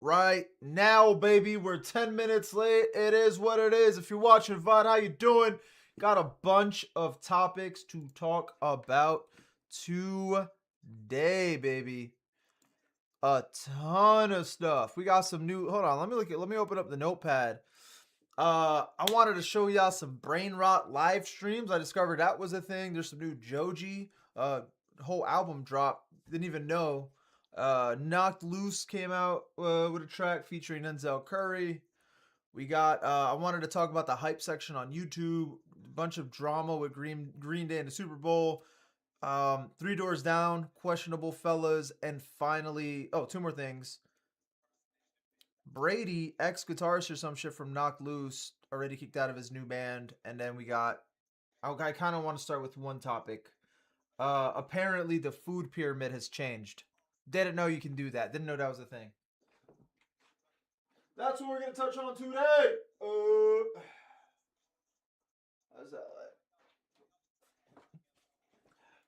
right now, baby. We're 10 minutes late. It is what it is. If you're watching VOD, how you doing? Got a bunch of topics to talk about today, baby. A ton of stuff. We got some new. Hold on, let me open up the notepad. I wanted to show y'all some brain rot live streams. I discovered that was a thing. There's some new Joji whole album drop. Didn't even know. Knocked Loose came out with a track featuring Denzel Curry. We got I wanted to talk about the hype section on YouTube. A bunch of drama with Green Day in the Super Bowl. Three Doors Down, Questionable Fellas, and finally, oh, two more things. Brady, ex-guitarist or some shit from Knocked Loose, already kicked out of his new band. And then we got, I kind of want to start with one topic. Apparently the food pyramid has changed. Didn't know you can do that. Didn't know that was a thing. That's what we're going to touch on today. How's that like?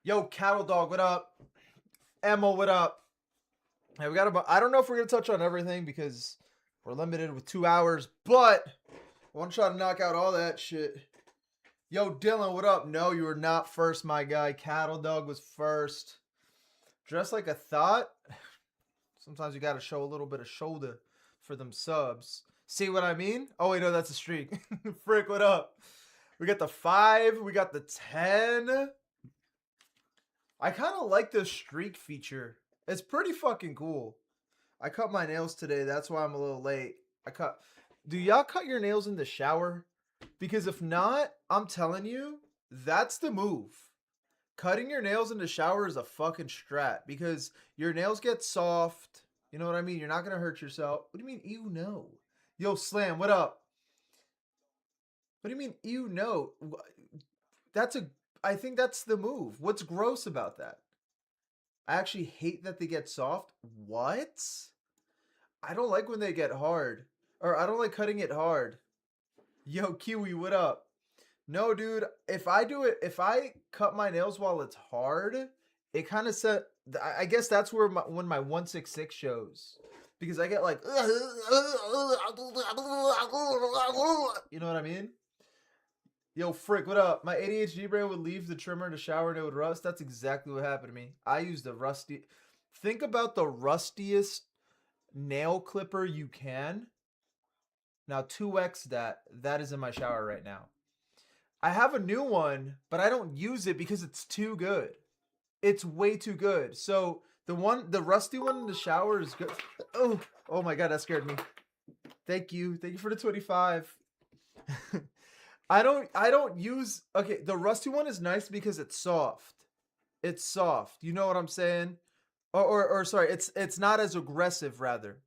Yo, Cattle Dog, what up? Emma, what up? Hey, we got about, I don't know if we're going to touch on everything because we're limited with 2 hours, but I want to try to knock out all that shit. Yo, Dylan, what up? No, you were not first, my guy. Cattle Dog was first. Dressed like a thought. Sometimes you got to show a little bit of shoulder for them subs. See what I mean? Oh, wait, no, that's a streak. Frick, what up? We got the 5. We got the 10. I kind of like the streak feature. It's pretty fucking cool. I cut my nails today. That's why I'm a little late. Do y'all cut your nails in the shower? Because if not, I'm telling you, that's the move. Cutting your nails in the shower is a fucking strat because your nails get soft. You know what I mean? You're not going to hurt yourself. What do you mean, ew, no? Yo, Slam, what up? What do you mean, ew, no? I think that's the move. What's gross about that? I actually hate that they get soft. What? I don't like when they get hard. Or I don't like cutting it hard. Yo, Kiwi, what up? No, dude. If I cut my nails while it's hard, it kind of set. I guess that's where when my 166 shows. Because I get like. You know what I mean? Yo, Frick, what up? My ADHD brain would leave the trimmer in the shower and it would rust. That's exactly what happened to me. I used the rusty. Think about the rustiest nail clipper you can. Now, 2x that. That is in my shower right now. I have a new one, but I don't use it because it's too good. It's way too good. So, the rusty one in the shower is good. Oh my God, that scared me. Thank you. Thank you for the 25. I don't use, okay, the rusty one is nice because it's soft. It's soft. You know what I'm saying? Or sorry, it's not as aggressive rather.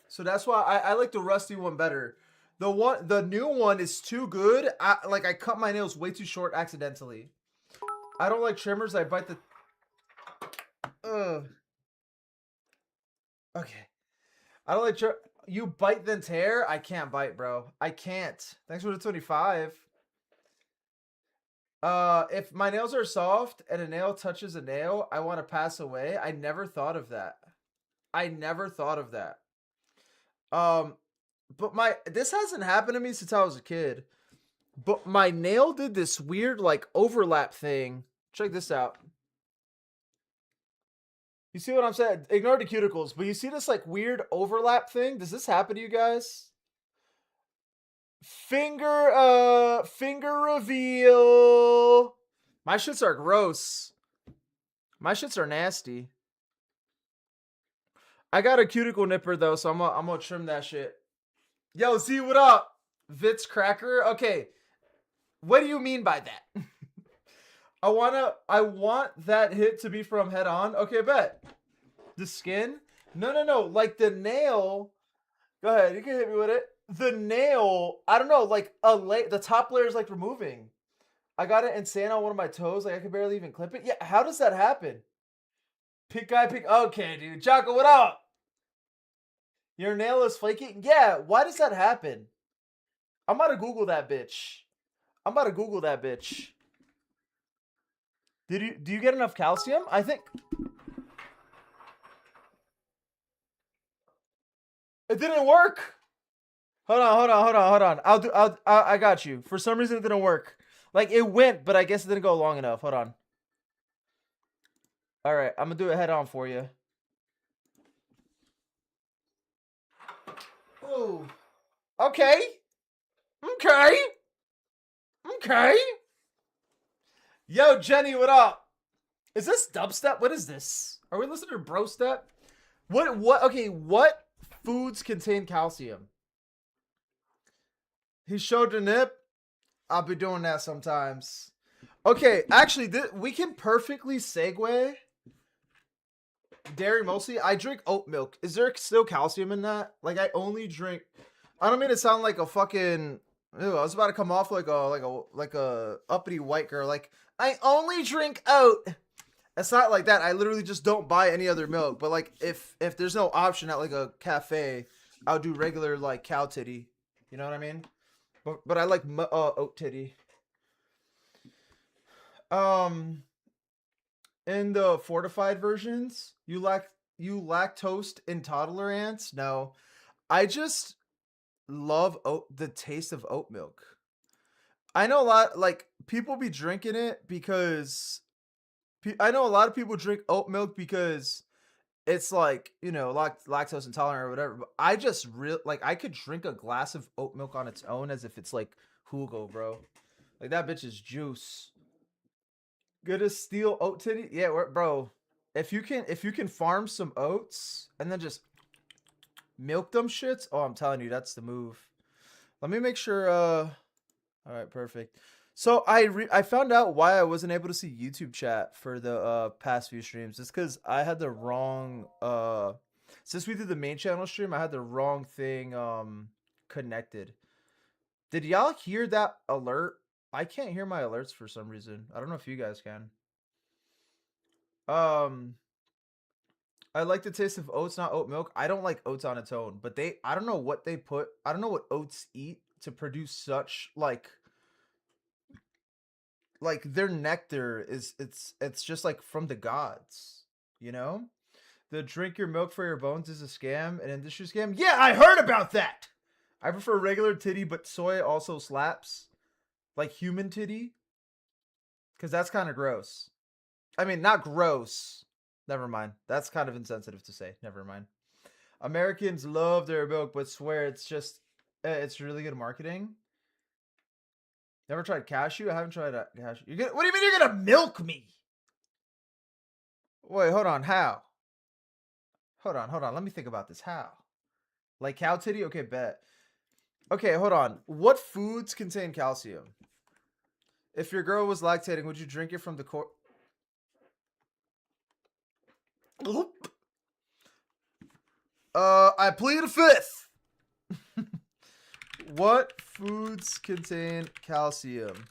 So that's why I like the rusty one better. The new one is too good. I cut my nails way too short accidentally. I don't like trimmers. I bite the Okay. I don't like you bite then tear? I can't bite, bro. I can't. Thanks for the 25. If my nails are soft and a nail touches a nail, I want to pass away. I never thought of that. I never thought of that. But this hasn't happened to me since I was a kid. But my nail did this weird like overlap thing. Check this out. You see what I'm saying? Ignore the cuticles, but you see this like weird overlap thing? Does this happen to you guys? Finger reveal. My shits are gross. My shits are nasty. I got a cuticle nipper though, so I'm gonna trim that shit. Yo, Z, what up? Vitz Cracker? Okay. What do you mean by that? I want that hit to be from head on. Okay, bet. The skin? No. Like the nail. Go ahead. You can hit me with it. The nail. I don't know. Like the top layer is like removing. I got it insane on one of my toes. Like I could barely even clip it. Yeah. How does that happen? Pick. Okay, dude. Jocko, what up? Your nail is flaky? Yeah. Why does that happen? I'm about to Google that bitch. Do you get enough calcium? I think It didn't work. Hold on, hold on, hold on, hold on. I got you. For some reason, it didn't work. Like, it went, but I guess it didn't go long enough. Hold on. All right, I'm gonna do it head on for you. Oh. Okay. Okay. Okay. Yo, Jenny, what up? Is this dubstep? What is this? Are we listening to bro step? What okay, what foods contain calcium? He showed the nip. I'll be doing that sometimes. Okay, actually, we can perfectly segue. Dairy mostly. I drink oat milk. Is there still calcium in that? Like, I only drink. I don't mean to sound like a fucking. Ew, I was about to come off like a uppity white girl. Like, I only drink oat. It's not like that. I literally just don't buy any other milk. But like, if there's no option at like a cafe, I'll do regular like cow titty. You know what I mean? But I like oat titty. In the fortified versions, you lactose intolerance. No, I just love the taste of oat milk. I know a lot like people be drinking it because I know a lot of people drink oat milk because it's like, you know, lactose intolerant or whatever. But I just like I could drink a glass of oat milk on its own as if it's like Hugo, bro. Like that bitch is juice. Good as steel oat titty. Yeah, bro. If you can farm some oats and then just milk them shits, oh, I'm telling you, that's the move. Let me make sure. All right, perfect. So I found out why I wasn't able to see YouTube chat for the past few streams. It's because I had the wrong since we did the main channel stream, I had the wrong thing connected. Did y'all hear that alert? I can't hear my alerts for some reason. I don't know if you guys can. I like the taste of oats, not oat milk. I don't like oats on its own, but I don't know what they put. I don't know what oats eat to produce such like their nectar is it's just like from the gods, you know? The drink your milk for your bones is a scam, an industry scam. Yeah, I heard about that. I prefer regular titty, but soy also slaps. Like human titty. Because that's kind of gross. I mean, not gross. Never mind. That's kind of insensitive to say. Never mind. Americans love their milk, but swear it's just, it's really good marketing. Never tried cashew? I haven't tried cashew. What do you mean you're going to milk me? Wait, hold on. How? Hold on. Let me think about this. How? Like cow titty? Okay, bet. Okay, hold on. What foods contain calcium? If your girl was lactating, would you drink it from the core? I plead a fifth. What foods contain calcium?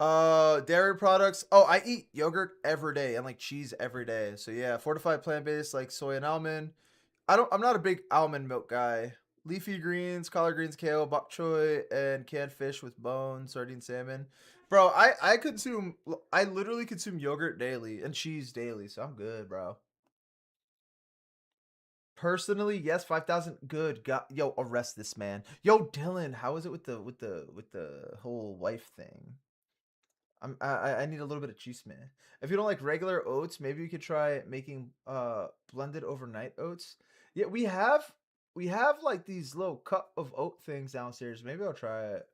Dairy products. Oh, I eat yogurt every day and like cheese every day. So yeah, fortified plant-based like soy and almond. I'm not a big almond milk guy. Leafy greens, collard greens, kale, bok choy, and canned fish with bones, sardine, salmon. Bro, I literally consume yogurt daily and cheese daily, so I'm good, bro. Personally, yes, 5,000. Good. Yo, arrest this man. Yo, Dylan, how is it with the whole wife thing? I need a little bit of cheese, man. If you don't like regular oats, maybe we could try making blended overnight oats. Yeah, we have like these little cup of oat things downstairs. Maybe I'll try it.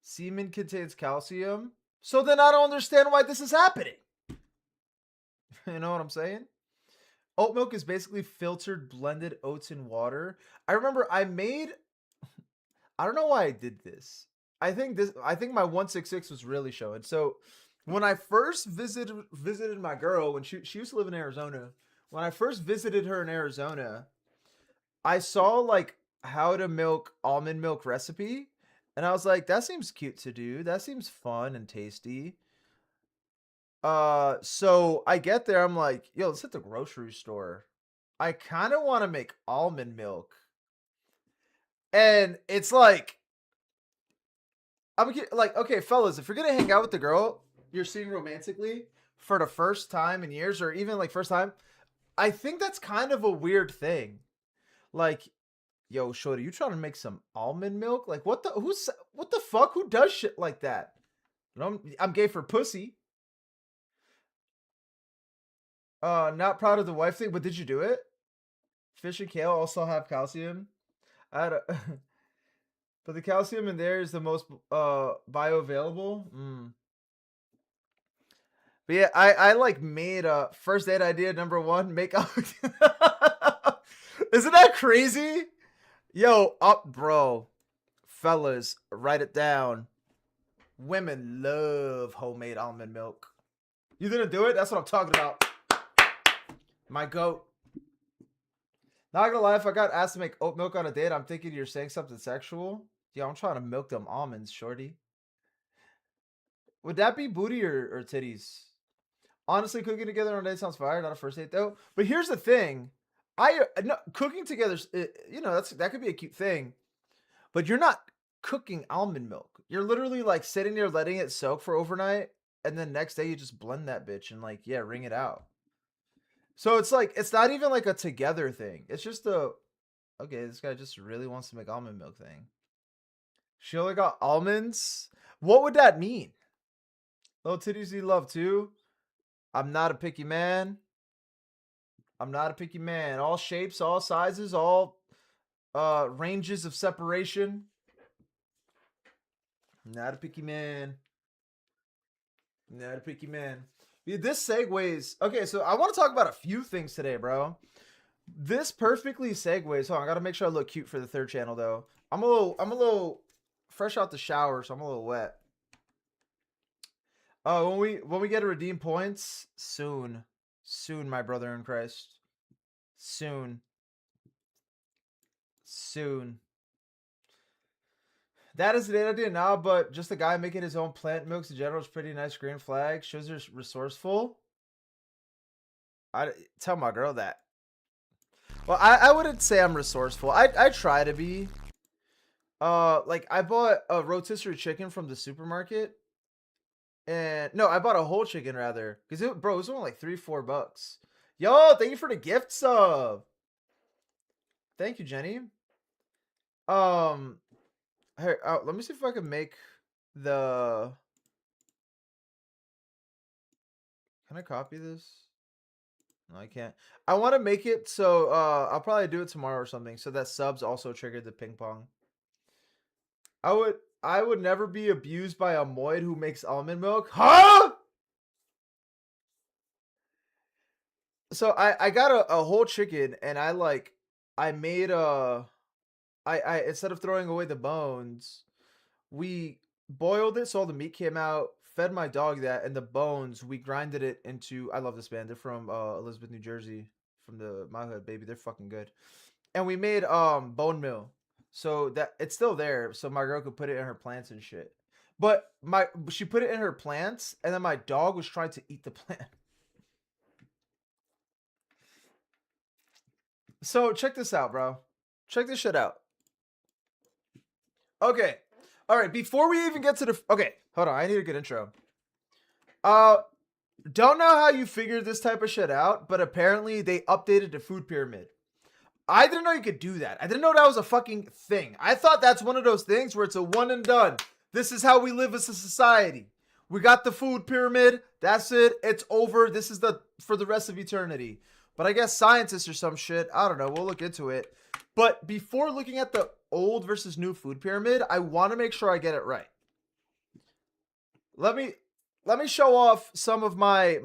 Semen contains calcium. So then I don't understand why this is happening. You know what I'm saying? Oat milk is basically filtered blended oats in water. I remember I don't know why I did this. I think my 166 was really showing. So when I first visited my girl when she used to live in Arizona. When I first visited her in Arizona, I saw like how to milk almond milk recipe, and I was like, that seems cute to do. That seems fun and tasty. So I get there, I'm like, yo, let's hit the grocery store. I kind of want to make almond milk. And it's like, like, okay, fellas, if you're gonna hang out with the girl you're seeing romantically for the first time in years, or even like first time, I think that's kind of a weird thing. Like, yo, shorty, you trying to make some almond milk? Like, what the fuck? Who does shit like that? You know, I'm gay for pussy. Not proud of the wife thing, but did you do it? Fish and kale also have calcium. I don't, but the calcium in there is the most bioavailable. But yeah, I like made a first date idea number one. Make out. Isn't that crazy? Yo, up, bro. Fellas, write it down. Women love homemade almond milk. You didn't do it? That's what I'm talking about. My goat. Not gonna lie, if I got asked to make oat milk on a date, I'm thinking you're saying something sexual. Yeah, I'm trying to milk them almonds, shorty. Would that be booty or titties? Honestly, cooking together on a date sounds fire. Not a first date though. But here's the thing: no, cooking together, you know, that could be a cute thing. But you're not cooking almond milk. You're literally like sitting there letting it soak for overnight, and then next day you just blend that bitch and like wring it out. So it's like it's not even like a together thing. It's just a okay. This guy just really wants to make almond milk thing. She only got almonds. What would that mean? Little titties you love too. I'm not a picky man. I'm not a picky man. All shapes, all sizes, all ranges of separation. Not a picky man. Not a picky man. This segues. Okay, so I want to talk about a few things today, bro. This perfectly segues. Hold on, I gotta make sure I look cute for the third channel though. I'm a little fresh out the shower, so I'm a little wet. Oh, when we get to redeem points, soon, my brother in Christ, soon. That is the date idea now, but just the guy making his own plant milks in general is pretty nice. Green flag shows you're resourceful. I tell my girl that. Well, I wouldn't say I'm resourceful. I try to be. Like I bought a rotisserie chicken from the supermarket. And no, I bought a whole chicken rather. Because it was only like $3-4. Yo, thank you for the gift sub. Thank you, Jenny. Here, let me see if I can make the. Can I copy this? No, I can't. I want to make it so I'll probably do it tomorrow or something. So that subs also triggered the ping pong. I would never be abused by a moid who makes almond milk. Huh? So I got a whole chicken and I made I instead of throwing away the bones, we boiled it so all the meat came out, fed my dog that, and the bones we grinded it into. I love this band. They're from Elizabeth, New Jersey, from my hood, baby. They're fucking good. And we made bone meal. So that it's still there, so my girl could put it in her plants and shit. But she put it in her plants, and then my dog was trying to eat the plant. So check this out, bro. Check this shit out. Okay. All right. Before we even get to the okay, hold on. I need a good intro. Don't know how you figured this type of shit out, but apparently they updated the food pyramid. I didn't know you could do that. I didn't know that was a fucking thing. I thought that's one of those things where it's a one and done. This is how we live as a society. We got the food pyramid. That's it. It's over. This is for the rest of eternity. But I guess scientists or some shit. I don't know. We'll look into it. But before looking at the old versus new food pyramid, I want to make sure I get it right. Let me show off some of my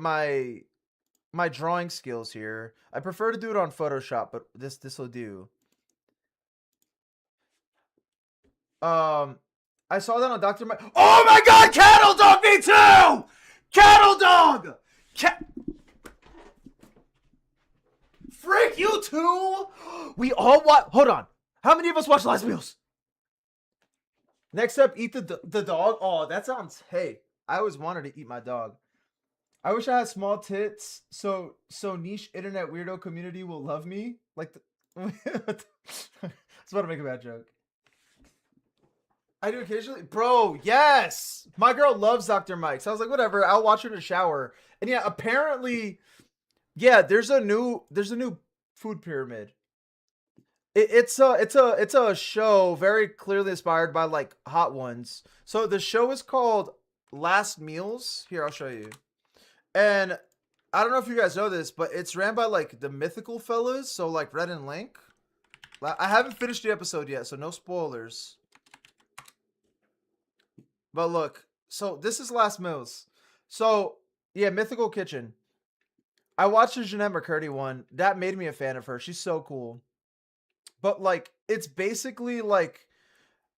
drawing skills here. I prefer to do it on Photoshop, but this will do. I saw that on Dr. Mike. Oh my god, Cattle Dog, me too! Cattle Dog! Frick, you too? We all watch. Hold on. How many of us watch Last Meals? Next up, eat the dog. Oh, that sounds. Hey, I always wanted to eat my dog. I wish I had small tits, so niche internet weirdo community will love me. Like I was about to make a bad joke. I do occasionally, bro. Yes, my girl loves Dr. Mike. So I was like, whatever. I'll watch her in the shower. And yeah, apparently, yeah. There's a new food pyramid. It's a show very clearly inspired by like Hot Ones. So the show is called Last Meals. Here, I'll show you. And I don't know if you guys know this, but it's ran by like the mythical fellas. So like Red and Link. I haven't finished the episode yet, so no spoilers. But look, so this is Last Meals. So yeah, Mythical Kitchen. I watched the Jeanette McCurdy one. That made me a fan of her. She's so cool. But like, it's basically like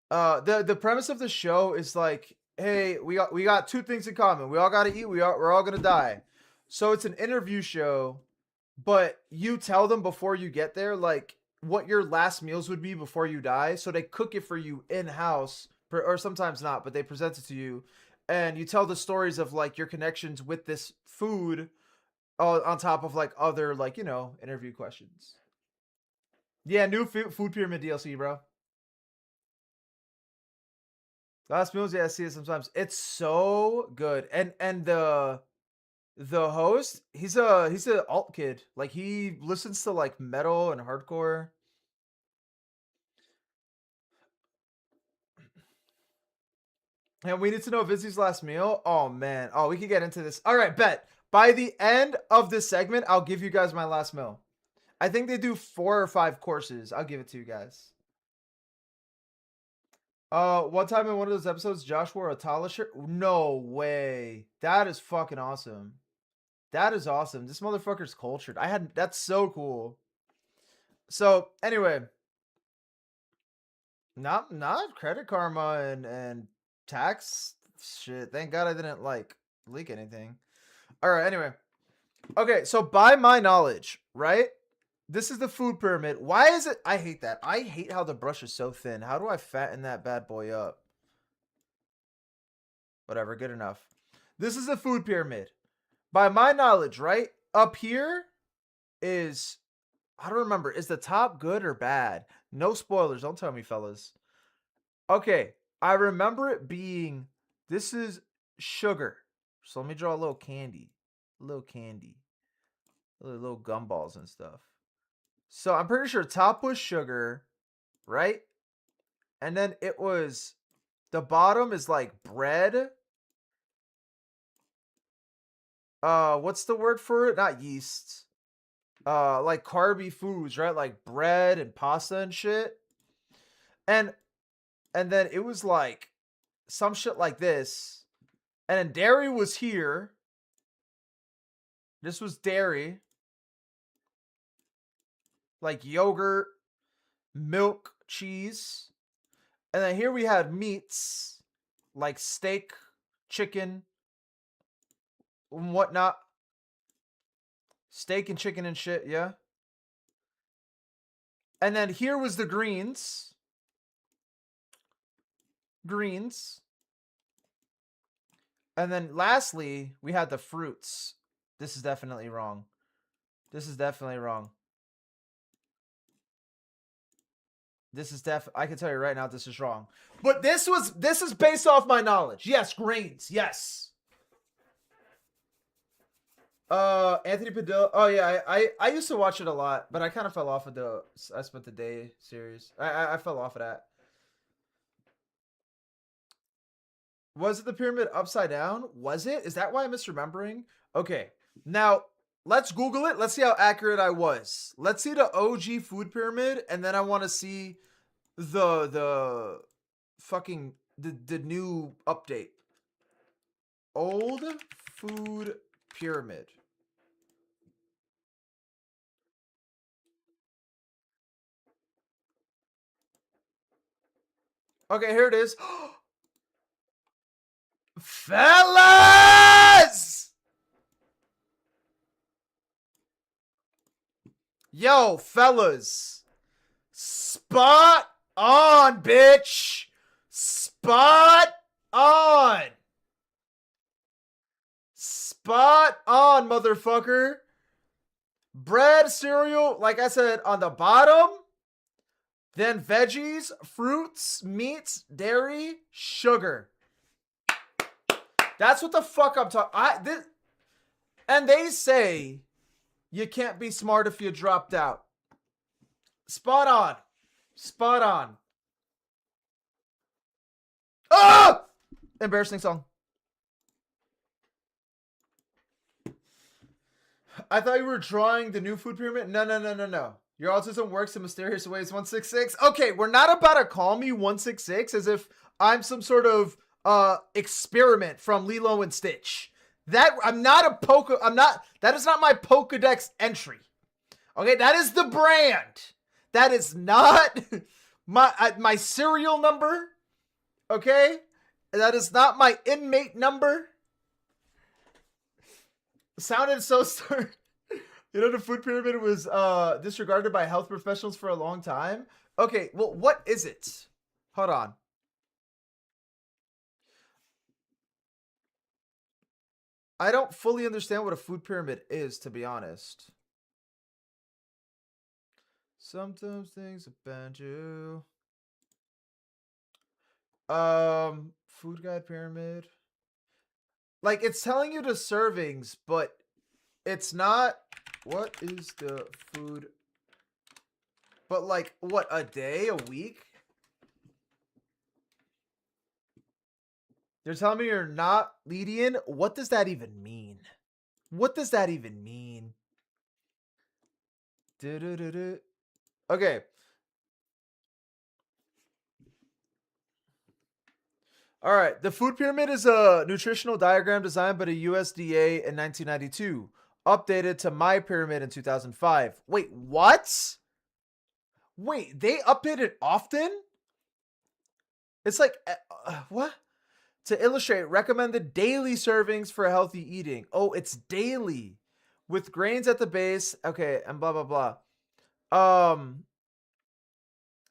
the premise of the show is like, hey, we got two things in common. We all got to eat. We're all gonna die. So it's an interview show, but you tell them before you get there, like what your last meals would be before you die. So they cook it for you in house, or sometimes not, but they present it to you, and you tell the stories of like your connections with this food, on top of like other like interview questions. Yeah, new food pyramid DLC, bro. Last meals, yeah, I see it sometimes. It's so good, and the host, he's a alt kid. Like he listens to like metal and hardcore. And we need to know Vizzy's last meal. Oh man. Oh, we can get into this. All right, bet. By the end of this segment, I'll give you guys my last meal. I think they do 4 or 5 courses. I'll give it to you guys. One time in one of those episodes, Josh wore a Tala shirt. No way. That is fucking awesome. That is awesome. This motherfucker's cultured. That's so cool. So anyway, not Credit Karma and tax shit. Thank God I didn't like leak anything. All right. Anyway, okay. So by my knowledge, right? This is the food pyramid. Why is it? I hate that. I hate how the brush is so thin. How do I fatten that bad boy up? Whatever. Good enough. This is the food pyramid. By my knowledge, right? Up here is, I don't remember. Is the top good or bad? No spoilers. Don't tell me, fellas. Okay. I remember it being, this is sugar. So let me draw a little candy. A little candy. Little gumballs and stuff. So I'm pretty sure top was sugar, right? And then it was, the bottom is like bread. What's the word for it? Not yeast. Like carby foods, right? Like bread and pasta and shit. And then it was like some shit like this. And then dairy was here. This was dairy. Like yogurt, milk, cheese. And then here we had meats like steak, chicken, and whatnot. Steak and chicken and shit, yeah. And then here was the greens. Greens. And then lastly, we had the fruits. This is definitely wrong. This is definitely wrong. This is I can tell you right now, this is wrong. But this is based off my knowledge. Yes, grains. Yes. Anthony Padilla. Oh yeah, I used to watch it a lot, but I kind of fell off of the I Spent the Day series. I fell off of that. Was it the pyramid upside down? Was it? Is that why I'm misremembering? Okay. Now, let's Google it. Let's see how accurate I was. Let's see the OG food pyramid, and then I want to see the fucking the new update. Old food pyramid. Okay, here it is. Fellas! Yo, fellas. Spot on, bitch. Spot on. Spot on, motherfucker. Bread, cereal, like I said, on the bottom. Then veggies, fruits, meats, dairy, sugar. That's what the fuck I'm talking. And they say you can't be smart if you dropped out. Spot on. Spot on. Ah! Embarrassing song. I thought you were drawing the new food pyramid. No. Your autism works in mysterious ways. 166. Okay, we're not about to call me 166 as if I'm some sort of experiment from Lilo and Stitch. That I'm not a Poke. I'm not. That is not my Pokedex entry. Okay, that is the brand. That is not my serial number. Okay, that is not my inmate number. Sounded so stern. You know, the food pyramid was disregarded by health professionals for a long time. Okay, well, what is it? Hold on. I don't fully understand what a food pyramid is, to be honest. Sometimes things offend you. Food guide pyramid. Like, it's telling you the servings, but it's not. What is the food? But like, what, a day, a week? They're telling me you're not Lydian. What does that even mean? What does that even mean? Okay. All right. The food pyramid is a nutritional diagram designed by the USDA in 1992, updated to My Pyramid in 2005. Wait, what? Wait, they update it often? It's like, what? To illustrate, recommended daily servings for healthy eating. Oh, it's daily with grains at the base. Okay, and blah blah blah.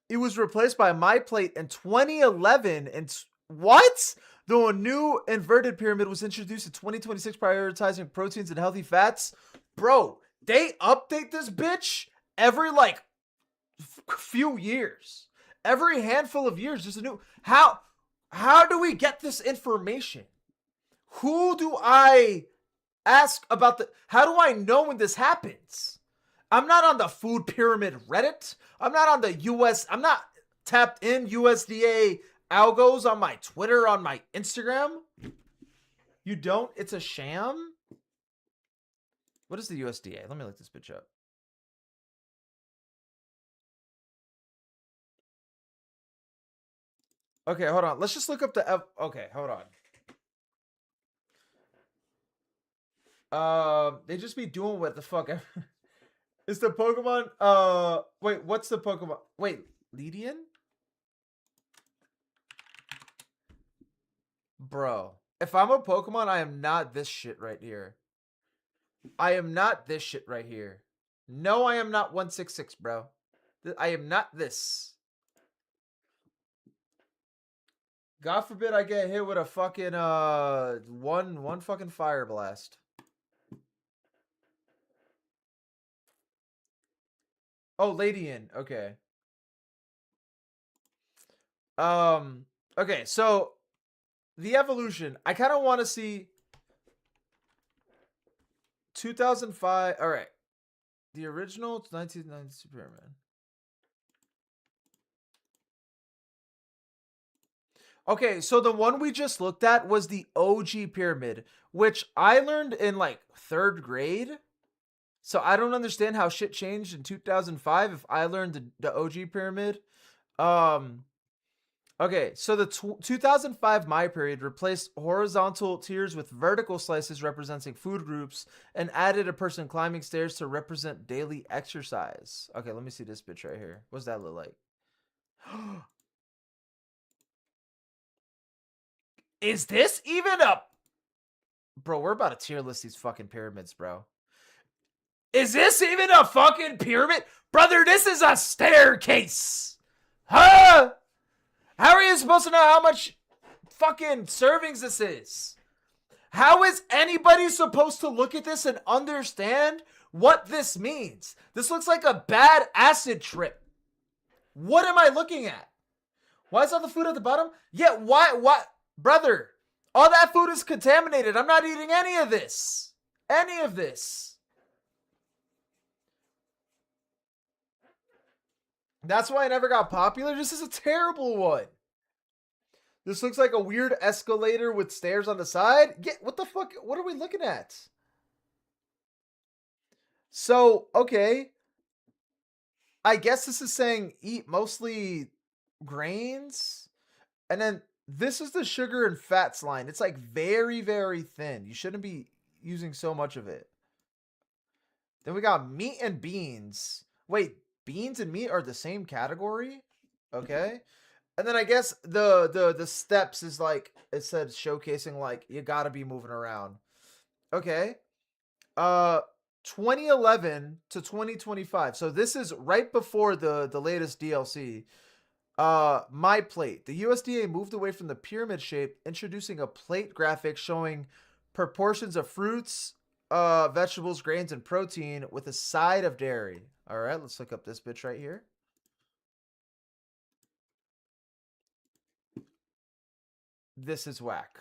It was replaced by My Plate in 2011. And what? Though a new inverted pyramid was introduced in 2026, prioritizing proteins and healthy fats. Bro, they update this bitch every like few years. Every handful of years, there's a new. How do we get this information? Who do I ask about the... How do I know when this happens? I'm not on the food pyramid Reddit. I'm not on the US... I'm not tapped in USDA algos on my Twitter, on my Instagram. You don't? It's a sham? What is the USDA? Let me look this bitch up. Okay, hold on. Let's just look up the... Okay, hold on. They just be doing what the fuck. Is the Pokemon... Wait, what's the Pokemon? Wait, Lydian? Bro, if I'm a Pokemon, I am not this shit right here. I am not this shit right here. No, I am not 166, bro. I am not this. God forbid I get hit with a fucking one fucking fire blast. Oh, Ladian. Okay. Okay, so the evolution. I kind of want to see 2005. All right. The original 1990 Superman. Okay, so the one we just looked at was the OG pyramid, which I learned in like 3rd grade. So I don't understand how shit changed in 2005 if I learned the OG pyramid. Okay, so the 2005 My Period replaced horizontal tiers with vertical slices representing food groups and added a person climbing stairs to represent daily exercise. Okay, let me see this bitch right here. What's that look like? Is this even a... Bro, we're about to tier list these fucking pyramids, bro. Is this even a fucking pyramid? Brother, this is a staircase. Huh? How are you supposed to know how much fucking servings this is? How is anybody supposed to look at this and understand what this means? This looks like a bad acid trip. What am I looking at? Why is all the food at the bottom? Yeah, why? Brother, all that food is contaminated. I'm not eating any of this. Any of this. That's why I never got popular. This is a terrible one. This looks like a weird escalator with stairs on the side. Yeah, what the fuck? What are we looking at? So, okay. I guess this is saying eat mostly grains. And then this is the sugar and fats line. It's like very, very thin. You shouldn't be using so much of it. Then we got meat and beans. Wait, beans and meat are the same category? Okay. And then I guess the steps is like it said showcasing like you gotta be moving around. Okay. Uh 2011 to 2025. So this is right before the latest DLC. My plate. The USDA moved away from the pyramid shape, introducing a plate graphic showing proportions of fruits, vegetables, grains, and protein with a side of dairy. All right, let's look up this bitch right here. This is whack.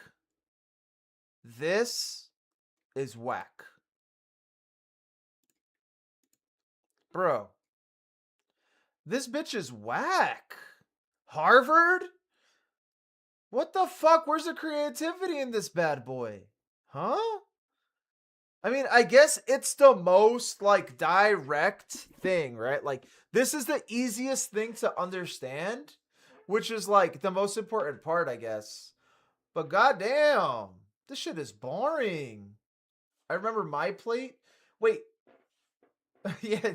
This is whack. Bro, this bitch is whack. Harvard? What the fuck? Where's the creativity in this bad boy? Huh? I mean, I guess it's the most like direct thing, right? Like this is the easiest thing to understand, which is like the most important part, I guess. But goddamn, this shit is boring. I remember my plate. Wait, yeah,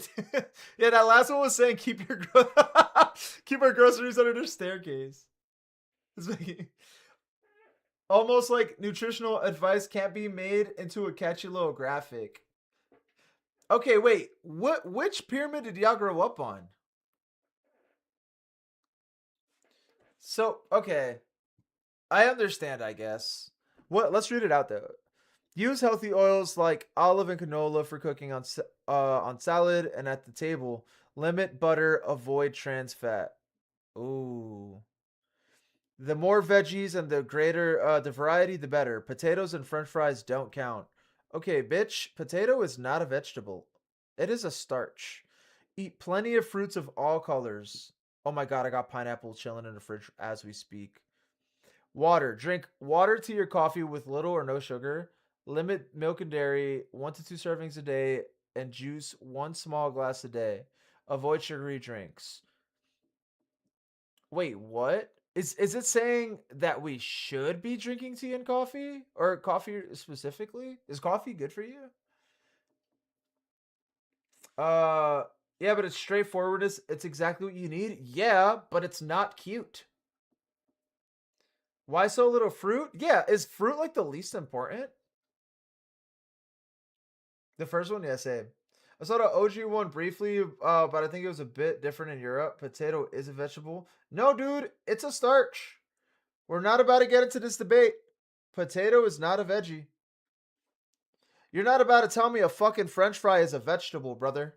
yeah. That last one was saying keep your keep our groceries under the staircase. It's making almost like nutritional advice can't be made into a catchy little graphic. Okay, wait. Which pyramid did y'all grow up on? So, okay. I understand, I guess. What let's read it out though. Use healthy oils like olive and canola for cooking on salad and at the table. Limit butter, avoid trans fat. Ooh. The more veggies and the greater the variety, the better. Potatoes and french fries don't count. Okay, bitch, potato is not a vegetable. It is a starch. Eat plenty of fruits of all colors. Oh my god, I got pineapple chilling in the fridge as we speak. Water. Drink water to your coffee with little or no sugar. Limit milk and dairy, 1 to 2 servings a day, and juice 1 small glass a day. Avoid sugary drinks. Wait, what? Is it saying that we should be drinking tea and coffee? Or coffee specifically? Is coffee good for you? Uh yeah, but it's straightforward. It's exactly what you need. Yeah, but it's not cute. Why so little fruit? Yeah, is fruit like the least important? The first one, yeah, same. I saw the OG one briefly, but I think it was a bit different in Europe. Potato is a vegetable. No, dude, it's a starch. We're not about to get into this debate. Potato is not a veggie. You're not about to tell me a fucking french fry is a vegetable, brother.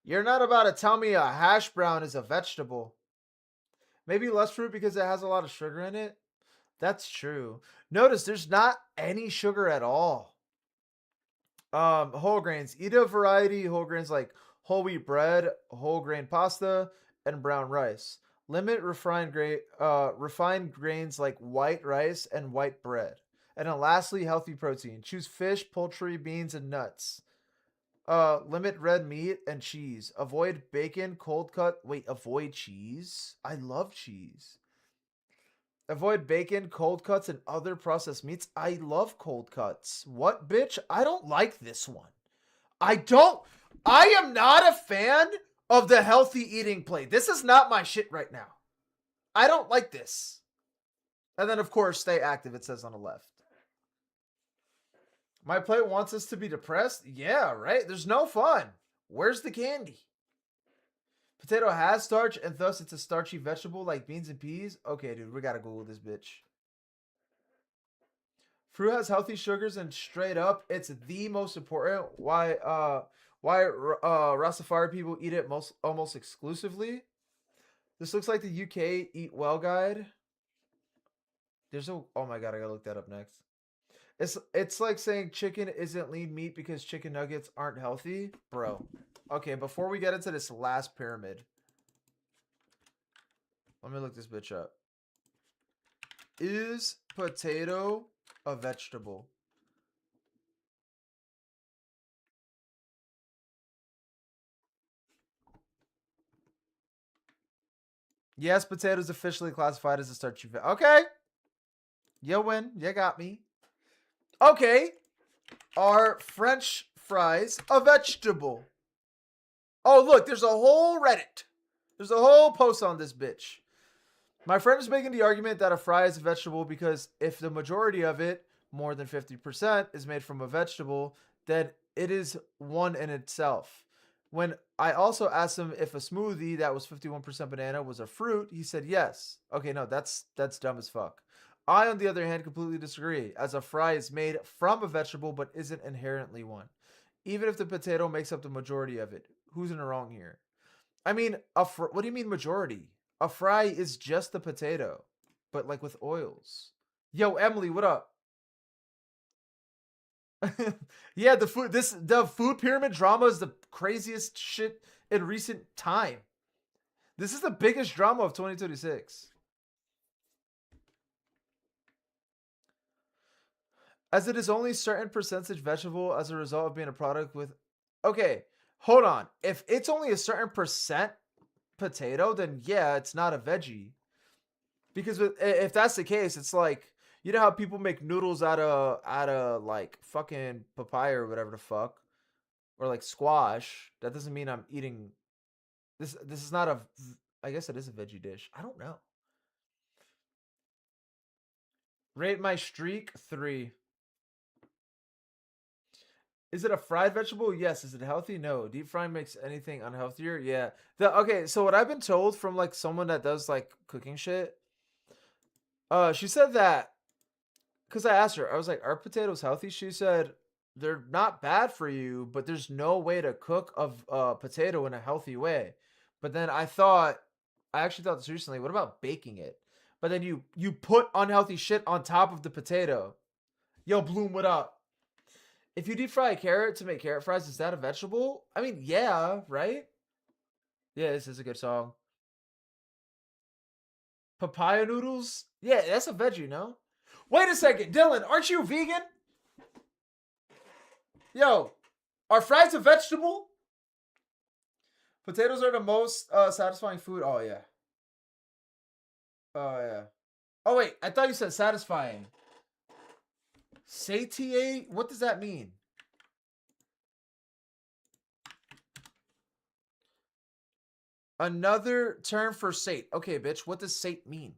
You're not about to tell me a hash brown is a vegetable. Maybe less fruit because it has a lot of sugar in it. That's true. Notice there's not any sugar at all. Whole grains. Eat a variety whole grains like whole wheat bread, whole grain pasta, and brown rice. Limit refined grains like white rice and white bread. And then lastly, healthy protein. Choose fish, poultry, beans, and nuts. Limit red meat and cheese. Avoid bacon, cold cut. Wait, avoid cheese? I love cheese. Avoid bacon, cold cuts, and other processed meats. I love cold cuts. What, bitch? I don't like this one. I don't. I am not a fan of the healthy eating plate. This is not my shit right now. I don't like this. And then, of course, stay active, it says on the left. My plate wants us to be depressed? Yeah, right? There's no fun. Where's the candy? Potato has starch, and thus it's a starchy vegetable like beans and peas. Okay, dude, we gotta Google this bitch. Fruit has healthy sugars, and straight up, it's the most important. Why Rastafari people eat it most almost exclusively. This looks like the UK Eat Well guide. There's a oh my god, I gotta look that up next. It's like saying chicken isn't lean meat because chicken nuggets aren't healthy, bro. Okay, before we get into this last pyramid, Let me look this bitch up. Is potato a vegetable? Yes, potato is officially classified as a starchy veg. Okay. You win. You got me. Okay. Are French fries a vegetable? Oh, look. There's a whole Reddit. There's a whole post on this bitch. My friend is making the argument that a fry is a vegetable because if the majority of it, more than 50%, is made from a vegetable, then it is one in itself. When I also asked him if a smoothie that was 51% banana was a fruit, he said yes. Okay, no, that's dumb as fuck. I, on the other hand, completely disagree, as a fry is made from a vegetable but isn't inherently one. Even if the potato makes up the majority of it, who's in the wrong here? I mean, what do you mean majority? A fry is just the potato, but like with oils. Yo, Emily, what up? Yeah, the food pyramid drama is the craziest shit in recent time. This is the biggest drama of 2026. As it is only certain percentage vegetable as a result of being a product with. Okay, hold on. If it's only a certain percent potato, then yeah, it's not a veggie. Because if that's the case, it's like you know how people make noodles out of like fucking papaya or whatever the fuck, or like squash. That doesn't mean I'm eating this. This is not a. I guess it is a veggie dish. I don't know. Rate my streak 3. Is it a fried vegetable? Yes. Is it healthy? No. Deep frying makes anything unhealthier? Yeah. Okay, so what I've been told from like someone that does like cooking shit, she said that because I asked her, I was like, "Are potatoes healthy?" She said they're not bad for you, but there's no way to cook a potato in a healthy way. But then I actually thought this recently. What about baking it? But then you put unhealthy shit on top of the potato. Yo, Bloom, what up? If you deep fry a carrot to make carrot fries, is that a vegetable? I mean, yeah, right? Yeah, this is a good song. Papaya noodles? Yeah, that's a veggie, no? Wait a second, Dylan, aren't you vegan? Yo, are fries a vegetable? Potatoes are the most satisfying food. Oh, yeah. Oh, yeah. Oh, wait, I thought you said satisfying. Satiate? What does that mean? Another term for sate. Okay, bitch, what does sate mean?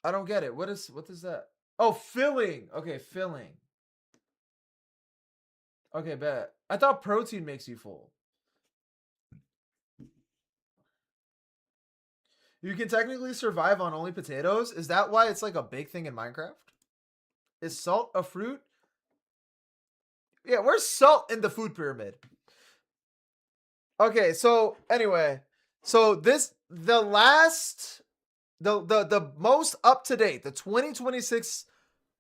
I don't get it. What does that? Oh, filling. Okay, filling. Okay, bet. I thought protein makes you full. You can technically survive on only potatoes. Is that why it's like a big thing in Minecraft? Is salt a fruit? Yeah, where's salt in the food pyramid? Okay, so anyway, so this the most up to date, the 2026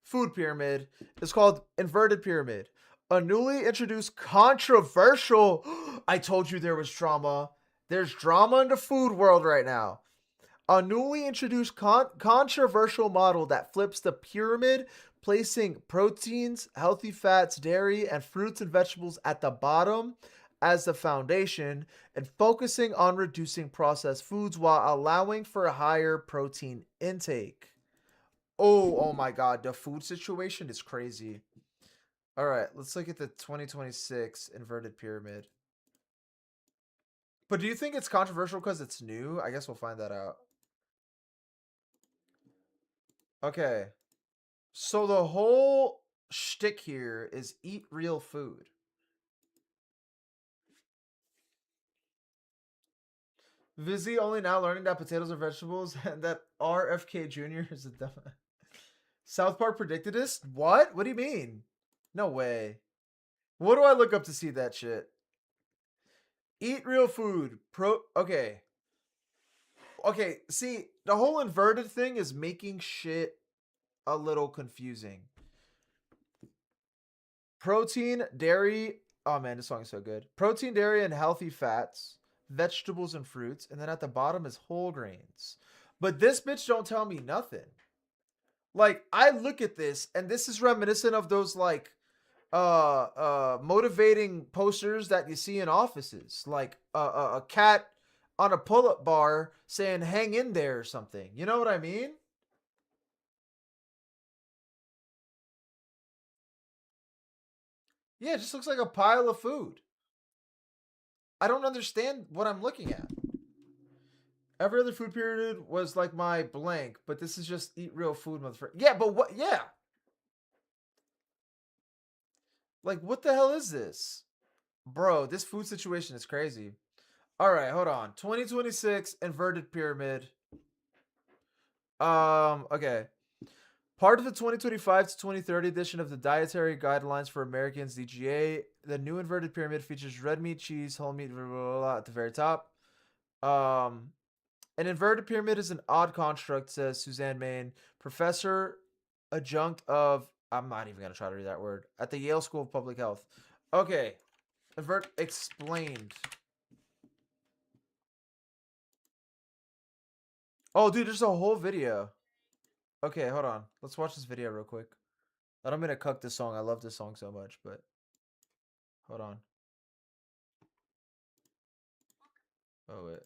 food pyramid is called inverted pyramid. A newly introduced controversial. I told you there was drama. There's drama in the food world right now. A newly introduced controversial model that flips the pyramid, placing proteins, healthy fats, dairy, and fruits and vegetables at the bottom as the foundation, and focusing on reducing processed foods while allowing for a higher protein intake. Oh my God, the food situation is crazy. All right, let's look at the 2026 inverted pyramid. But do you think it's controversial because it's new? I guess we'll find that out. Okay. So the whole shtick here is eat real food. Vizzy only now learning that potatoes are vegetables and that RFK Jr. is a dumb. South Park predicted this? What? What do you mean? No way. What do I look up to see that shit? Eat real food. Okay. Okay, see, the whole inverted thing is making shit a little confusing. Protein, dairy, Oh man, this song is so good. Protein, dairy, and healthy fats, vegetables and fruits, and then at the bottom is whole grains. But this bitch don't tell me nothing. Like I look at this, and this is reminiscent of those like motivating posters that you see in offices, like a cat on a pull-up bar saying "hang in there" or something. You know what I mean? Yeah, it just looks like a pile of food. I don't understand what I'm looking at. Every other food period was like my blank, but this is just eat real food, motherfucker. Yeah, but what? Yeah, like what the hell is this, bro? This food situation is crazy. All right, hold on. 2026 inverted pyramid. Okay. Part of the 2025 to 2030 edition of the Dietary Guidelines for Americans (DGA), the new inverted pyramid features red meat, cheese, whole meat, blah, blah, blah, at the very top. An inverted pyramid is an odd construct, says Suzanne Main, professor adjunct of, I'm not even going to try to read that word, at the Yale School of Public Health. Okay. Invert explained. Oh, dude, there's a whole video. Okay, hold on. Let's watch this video real quick. I don't mean to cuck this song. I love this song so much, but hold on. Oh, wait.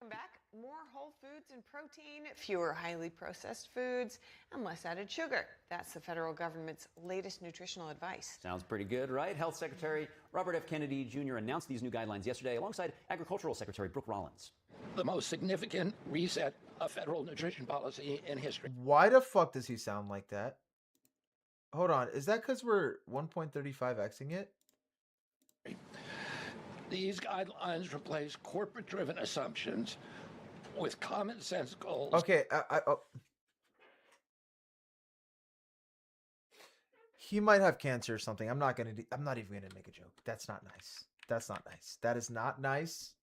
Welcome back. More whole foods and protein, fewer highly processed foods, and less added sugar. That's the federal government's latest nutritional advice. Sounds pretty good, right? Health Secretary Robert F. Kennedy Jr. announced these new guidelines yesterday alongside Agricultural Secretary Brooke Rollins. The most significant reset of federal nutrition policy in history. Why the fuck does he sound like that? Hold on. Is that because we're 1.35xing it? These guidelines replace corporate-driven assumptions with common sense goals. Okay. He might have cancer or something. I'm not even gonna make a joke. That's not nice. That's not nice. That is not nice.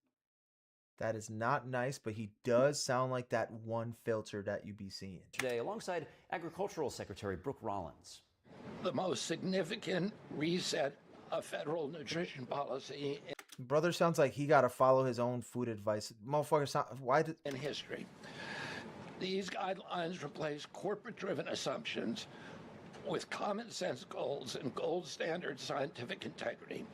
That is not nice, but he does sound like that one filter that you be seeing. Today, alongside Agricultural Secretary Brooke Rollins. The most significant reset of federal nutrition policy Brother sounds like he got to follow his own food advice. Motherfucker, in history. These guidelines replace corporate-driven assumptions with common sense goals and gold standard scientific integrity.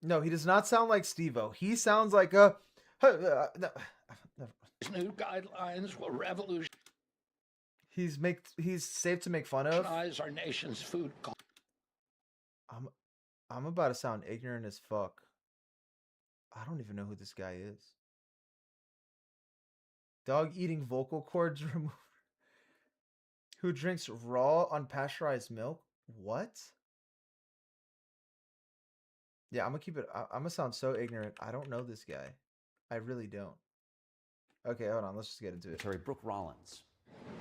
No, he does not sound like Steve-O. He sounds like a... These new guidelines will revolutionize He's safe to make fun of. our nation's food culture. I'm about to sound ignorant as fuck. I don't even know who this guy is. Dog eating vocal cords remover. Who drinks raw unpasteurized milk? What? Yeah, I'm gonna keep it. I'm gonna sound so ignorant. I don't know this guy. I really don't. Okay, hold on. Let's just get into it. Secretary Brooke Rollins.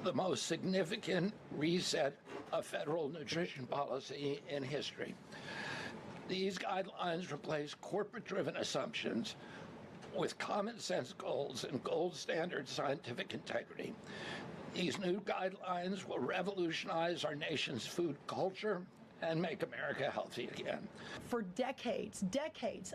The most significant reset of federal nutrition policy in history. These guidelines replace corporate-driven assumptions with common sense goals and gold standard scientific integrity. These new guidelines will revolutionize our nation's food culture and make America healthy again. For decades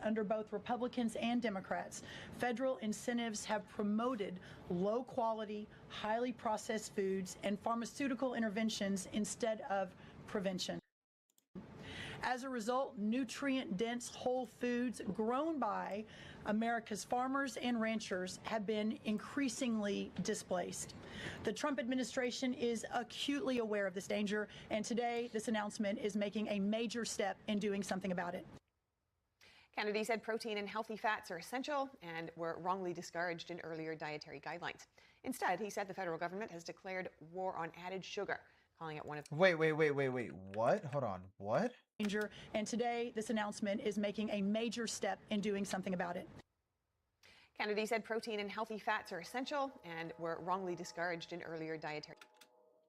under both Republicans and Democrats, federal incentives have promoted low quality, highly processed foods and pharmaceutical interventions instead of prevention. As a result, nutrient-dense whole foods grown by America's farmers and ranchers have been increasingly displaced. The Trump administration is acutely aware of this danger, and today this announcement is making a major step in doing something about it. Kennedy said protein and healthy fats are essential and were wrongly discouraged in earlier dietary guidelines. Instead, he said the federal government has declared war on added sugar, calling it one of... Wait. What? Hold on. What? And today, this announcement is making a major step in doing something about it. Kennedy said protein and healthy fats are essential and were wrongly discouraged in earlier dietary...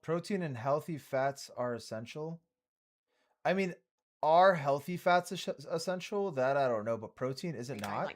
Protein and healthy fats are essential? I mean, are healthy fats essential? That I don't know, but protein is it not?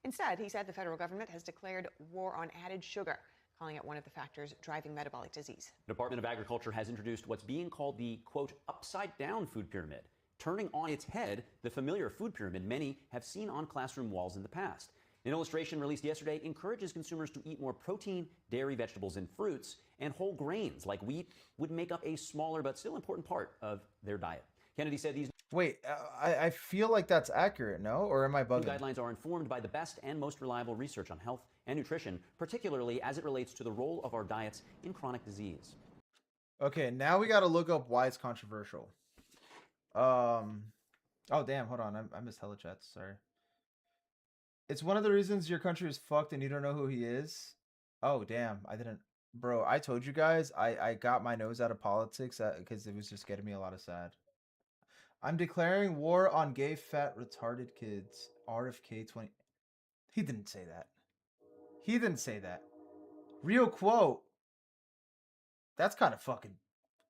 Instead, he said the federal government has declared war on added sugar, calling it one of the factors driving metabolic disease. The Department of Agriculture has introduced what's being called the, quote, upside-down food pyramid. turning on its head the familiar food pyramid many have seen on classroom walls in the past. An illustration released yesterday encourages consumers to eat more protein, dairy, vegetables, and fruits, and whole grains like wheat would make up a smaller but still important part of their diet. Kennedy said these Wait, I feel like that's accurate, no? Or am I new bugging? guidelines are informed by the best and most reliable research on health and nutrition, particularly as it relates to the role of our diets in chronic disease. Okay, now we got to look up why it's controversial. Oh damn, hold on, I missed hella chats. Sorry. It's one of the reasons your country is fucked and you don't know who he is. Oh damn, I didn't, bro. I told you guys I got my nose out of politics because it was just getting me a lot of sad. I'm declaring war on gay, fat, retarded kids. RFK 20. He didn't say that. He didn't say that. Real quote. That's kind of fucking.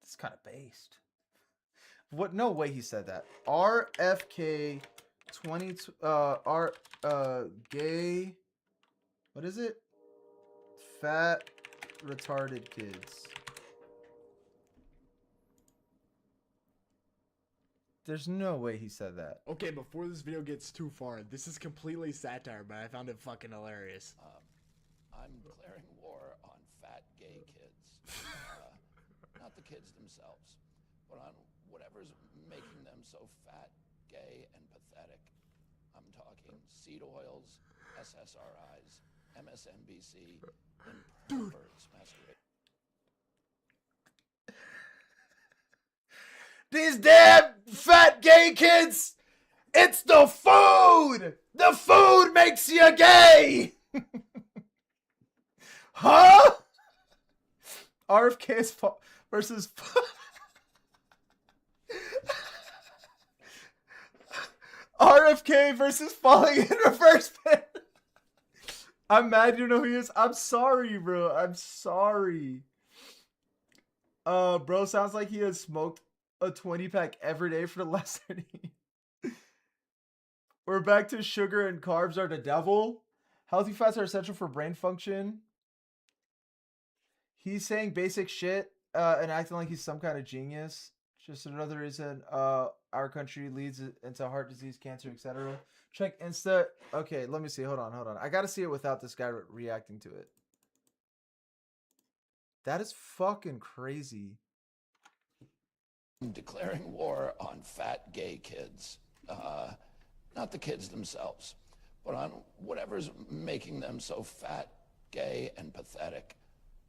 That's kind of based. What? No way he said that. RFK 20. Gay. What is it? Fat, retarded kids. There's no way he said that. Okay, before this video gets too far, this is completely satire, but I found it fucking hilarious. I'm declaring war on fat gay kids. Not the kids themselves, but on whatever's making them so fat, gay, and pathetic. I'm talking seed oils, SSRIs, MSNBC, and perverts masquerading. These damn fat gay kids! It's the food! The food makes you gay! Huh? RFK versus... RFK versus falling in reverse pit. I'm mad you know who he is. I'm sorry, bro. I'm sorry. Bro sounds like he has smoked a 20-pack every day for the last 30 years. We're back to sugar and carbs are the devil. Healthy fats are essential for brain function. He's saying basic shit and acting like he's some kind of genius. Just another reason our country leads into heart disease, cancer, etc. Check Insta. Okay, let me see. Hold on. I gotta see it without this guy reacting to it. That is fucking crazy. Declaring war on fat gay kids. Not the kids themselves, but on whatever's making them so fat, gay, and pathetic.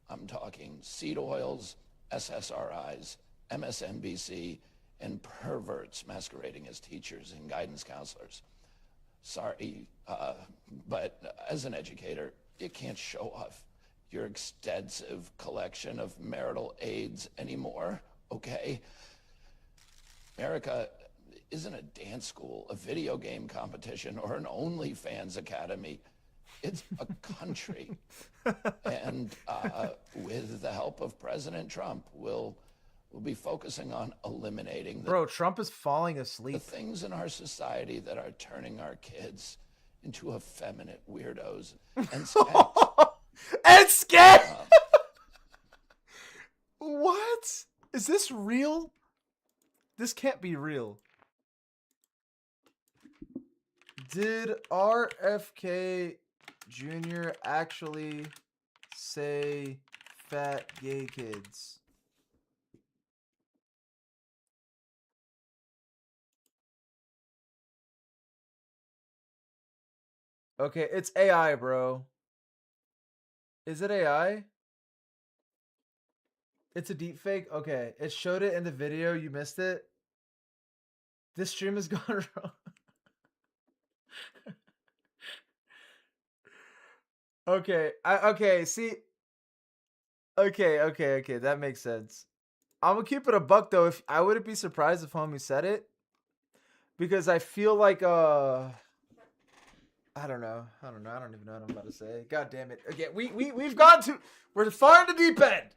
I'm talking seed oils, SSRIs, MSNBC, and perverts masquerading as teachers and guidance counselors. Sorry, but as an educator, you can't show off your extensive collection of marital aids anymore, okay? America isn't a dance school, a video game competition, or an OnlyFans academy. It's a country. And with the help of President Trump, we'll be focusing on eliminating Bro, Trump is falling the asleep. things in our society that are turning our kids into effeminate weirdos and skanks. And scared. What? Is this real? This can't be real. Did RFK Jr. actually say fat gay kids? Okay, it's AI, bro. Is it AI? It's a deep fake? Okay, it showed it in the video. You missed it. This stream has gone wrong. Okay, okay, see. Okay, that makes sense. I'm gonna keep it a buck though. If I wouldn't be surprised if homie said it. Because I feel like I don't know. I don't even know what I'm about to say. God damn it. Okay, we've gone to we're far in the deep end.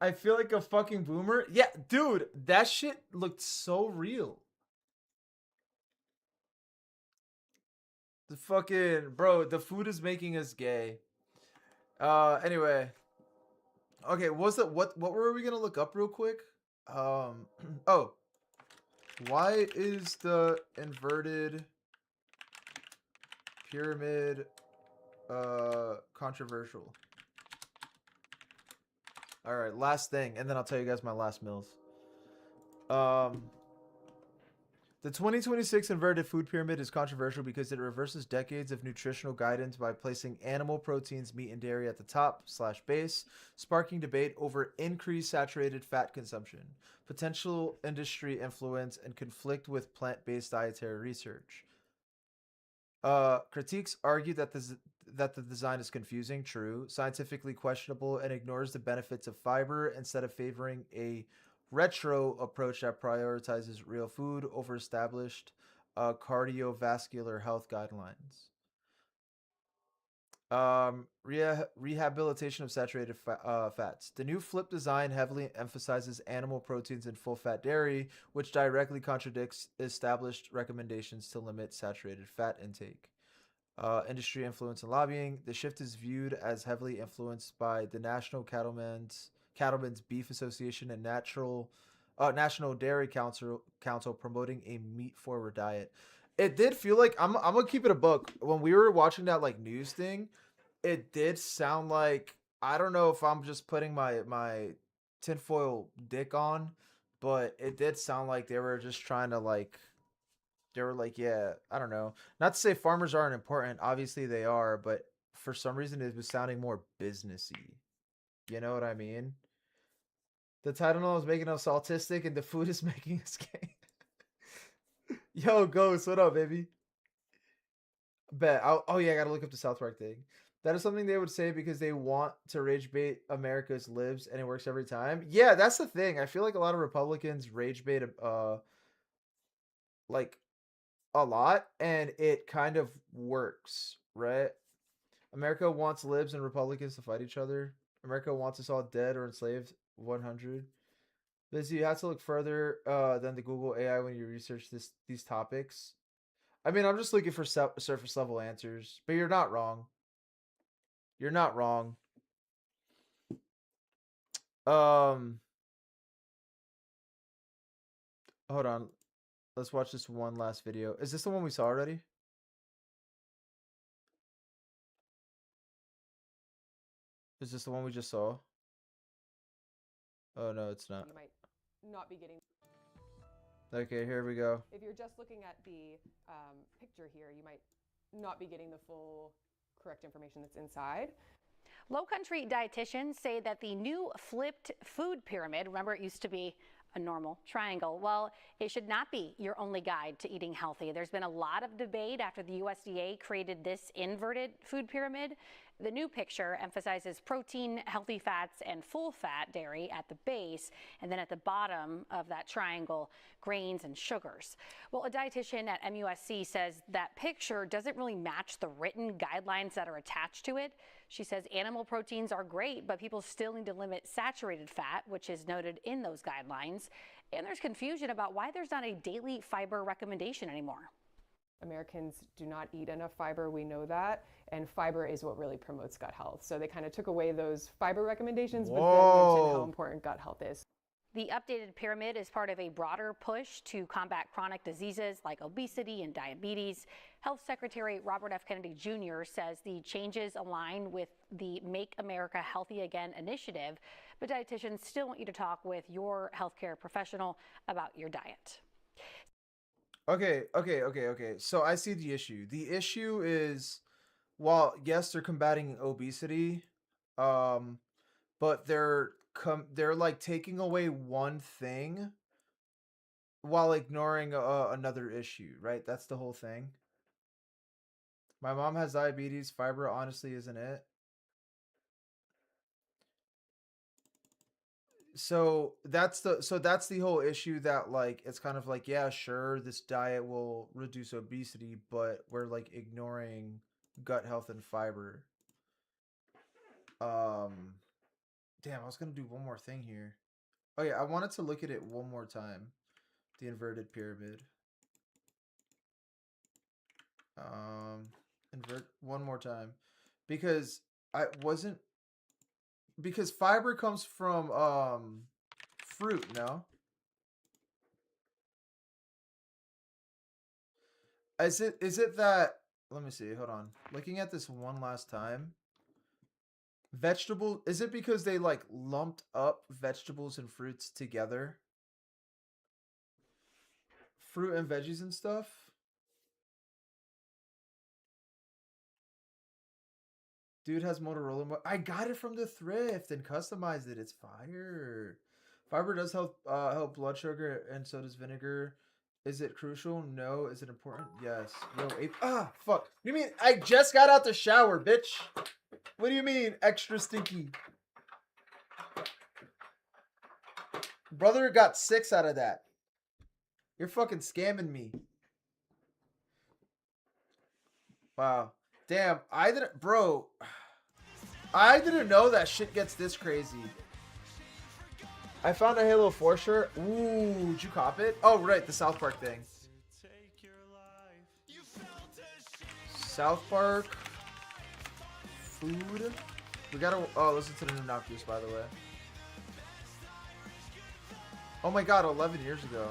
I feel like a fucking boomer. Yeah, dude, that shit looked so real. The fucking bro, the food is making us gay. Anyway. Okay, what were we gonna look up real quick? Oh. Why is the inverted pyramid controversial? All right, last thing, and then I'll tell you guys my last meals. The 2026 inverted food pyramid is controversial because it reverses decades of nutritional guidance by placing animal proteins, meat, and dairy at the top/base, sparking debate over increased saturated fat consumption, potential industry influence, and conflict with plant-based dietary research. Critiques argue that the design is confusing, true, scientifically questionable, and ignores the benefits of fiber instead of favoring a retro approach that prioritizes real food over established cardiovascular health guidelines. Rehabilitation of saturated fats. The new flip design heavily emphasizes animal proteins and full-fat dairy, which directly contradicts established recommendations to limit saturated fat intake. Industry influence and lobbying. The shift is viewed as heavily influenced by the National Cattlemen's Beef Association and National Dairy Council promoting a meat-forward diet. It did feel like I'm gonna keep it a book. When we were watching that like news thing, it did sound like, I don't know if I'm just putting my tinfoil dick on, but it did sound like they were just trying to like, they were like, yeah, I don't know. Not to say farmers aren't important, obviously they are, but for some reason it was sounding more businessy. You know what I mean? The Tylenol is making us autistic and the food is making us gay. Yo, Ghost, what up, baby? Bet. Oh yeah, I gotta look up the South Park thing. That is something they would say because they want to rage bait America's libs, and it works every time. Yeah, that's the thing. I feel like a lot of Republicans rage bait, like a lot, and it kind of works, right? America wants libs and Republicans to fight each other. America wants us all dead or enslaved. 100. Lizzie, you have to look further than the Google AI when you research these topics. I mean, I'm just looking for surface level answers, but you're not wrong. You're not wrong. Hold on. Let's watch this one last video. Is this the one we saw already? Is this the one we just saw? Oh no, it's not. You might not be getting. Okay, here we go. If you're just looking at the picture here, you might not be getting the full correct information that's inside. Low country dietitians say that the new flipped food pyramid, remember it used to be a normal triangle, well, it should not be your only guide to eating healthy. There's been a lot of debate after the USDA created this inverted food pyramid. The new picture emphasizes protein, healthy fats, and full-fat dairy at the base, and then at the bottom of that triangle, grains and sugars. Well, a dietitian at MUSC says that picture doesn't really match the written guidelines that are attached to it. She says animal proteins are great, but people still need to limit saturated fat, which is noted in those guidelines. And there's confusion about why there's not a daily fiber recommendation anymore. Americans do not eat enough fiber, we know that, and fiber is what really promotes gut health. So they kind of took away those fiber recommendations, but then mentioned how important gut health is. The updated pyramid is part of a broader push to combat chronic diseases like obesity and diabetes. Health Secretary Robert F. Kennedy Jr. says the changes align with the Make America Healthy Again initiative, but dietitians still want you to talk with your healthcare professional about your diet. Okay. So I see the issue. The issue is, while yes, they're combating obesity, but they're like taking away one thing while ignoring another issue, right? That's the whole thing. My mom has diabetes. Fiber honestly isn't it. So that's the whole issue, that like it's kind of like, yeah, sure, this diet will reduce obesity, but we're like ignoring gut health and fiber. Damn, I was gonna do one more thing here. Oh yeah, I wanted to look at it one more time. The inverted pyramid. Invert one more time. Because because fiber comes from fruit, no? Is it that? Let me see. Hold on. Looking at this one last time. Vegetable. Is it because they like lumped up vegetables and fruits together? Fruit and veggies and stuff. Dude has Motorola. I got it from the thrift and customized it. It's fire. Fiber does help blood sugar, and so does vinegar. Is it crucial? No. Is it important? Yes. Yo, fuck. What do you mean? I just got out the shower, bitch. What do you mean, extra stinky? Brother got 6 out of that. You're fucking scamming me. Wow. Damn, I didn't know that shit gets this crazy. I found a Halo 4 shirt. Ooh, did you cop it? Oh, right, the South Park thing. South Park. Food. We gotta listen to the new Knock Juice, by the way. Oh my god, 11 years ago.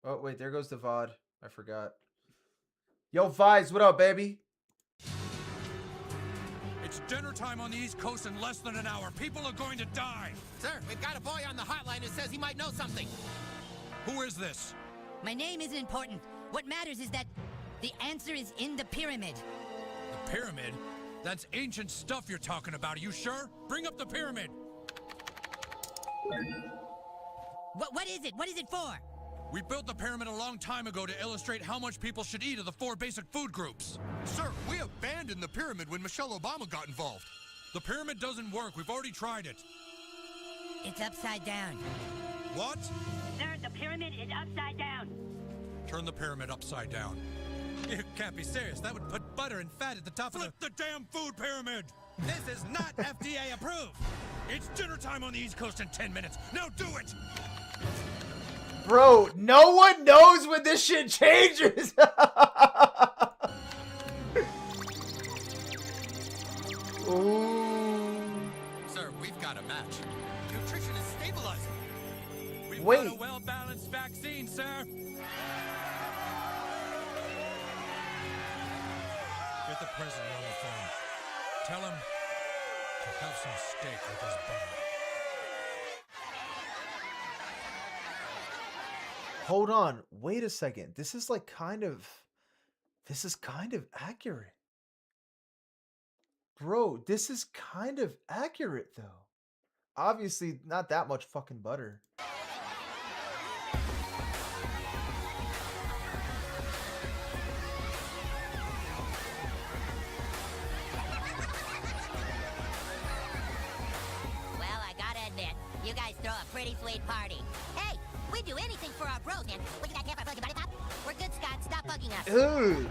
Oh, wait, there goes the VOD. I forgot. Yo, Vise, what up, baby? It's dinner time on the East Coast in less than an hour. People are going to die. Sir, we've got a boy on the hotline who says he might know something. Who is this? My name isn't important. What matters is that the answer is in the pyramid. The pyramid? That's ancient stuff you're talking about. Are you sure? Bring up the pyramid. What is it? What is it for? We built the pyramid a long time ago to illustrate how much people should eat of the 4 basic food groups. Sir, we abandoned the pyramid when Michelle Obama got involved. The pyramid doesn't work. We've already tried it. It's upside down. What? Sir, the pyramid is upside down. Turn the pyramid upside down. You can't be serious. That would put butter and fat at the top Flip the damn food pyramid! This is not FDA approved. It's dinner time on the East Coast in 10 minutes. Now do it! Bro, no one knows when this shit changes. Ooh. Sir, we've got a match. Nutrition is stabilizing. We've Wait. got a well-balanced vaccine, sir. Get the president on the phone. Tell him to have some steak with his butter. Hold on. Wait a second. This is kind of accurate. Bro, this is kind of accurate though. Obviously not that much fucking butter. Well, I gotta admit, you guys throw a pretty sweet party. Hey, we do anything for our bros, man. What you got there for a buddy pop? We're good, Scott. Stop bugging us. Ooh.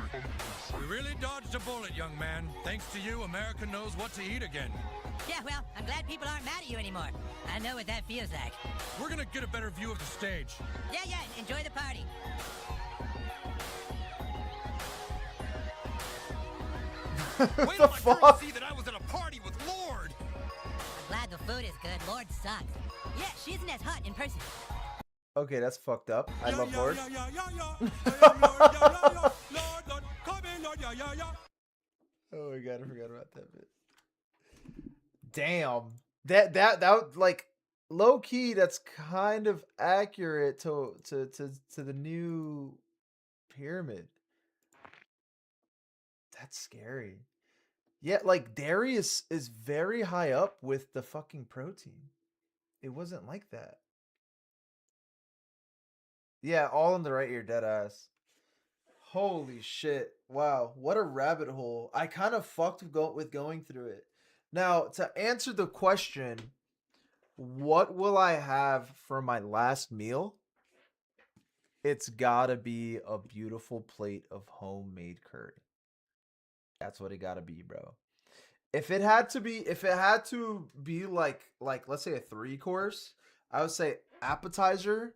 We really dodged a bullet, young man. Thanks to you, America knows what to eat again. Yeah, well, I'm glad people aren't mad at you anymore. I know what that feels like. We're gonna get a better view of the stage. Yeah, enjoy the party. Wait The till my girls fuck? see that I was at a party with Lord. I'm glad the food is good. Lord sucks. Yeah, she isn't as hot in person. Okay, that's fucked up. I love Lord. Oh my god, I forgot about that bit. Damn. That like low key, that's kind of accurate to the new pyramid. That's scary. Yeah, like dairy is very high up with the fucking protein. It wasn't like that. Yeah, all in the right ear, dead ass. Holy shit. Wow, what a rabbit hole. I kind of fucked with going through it. Now, to answer the question, what will I have for my last meal? It's gotta be a beautiful plate of homemade curry. That's what it gotta be, bro. If it had to be like let's say a 3-course, I would say appetizer.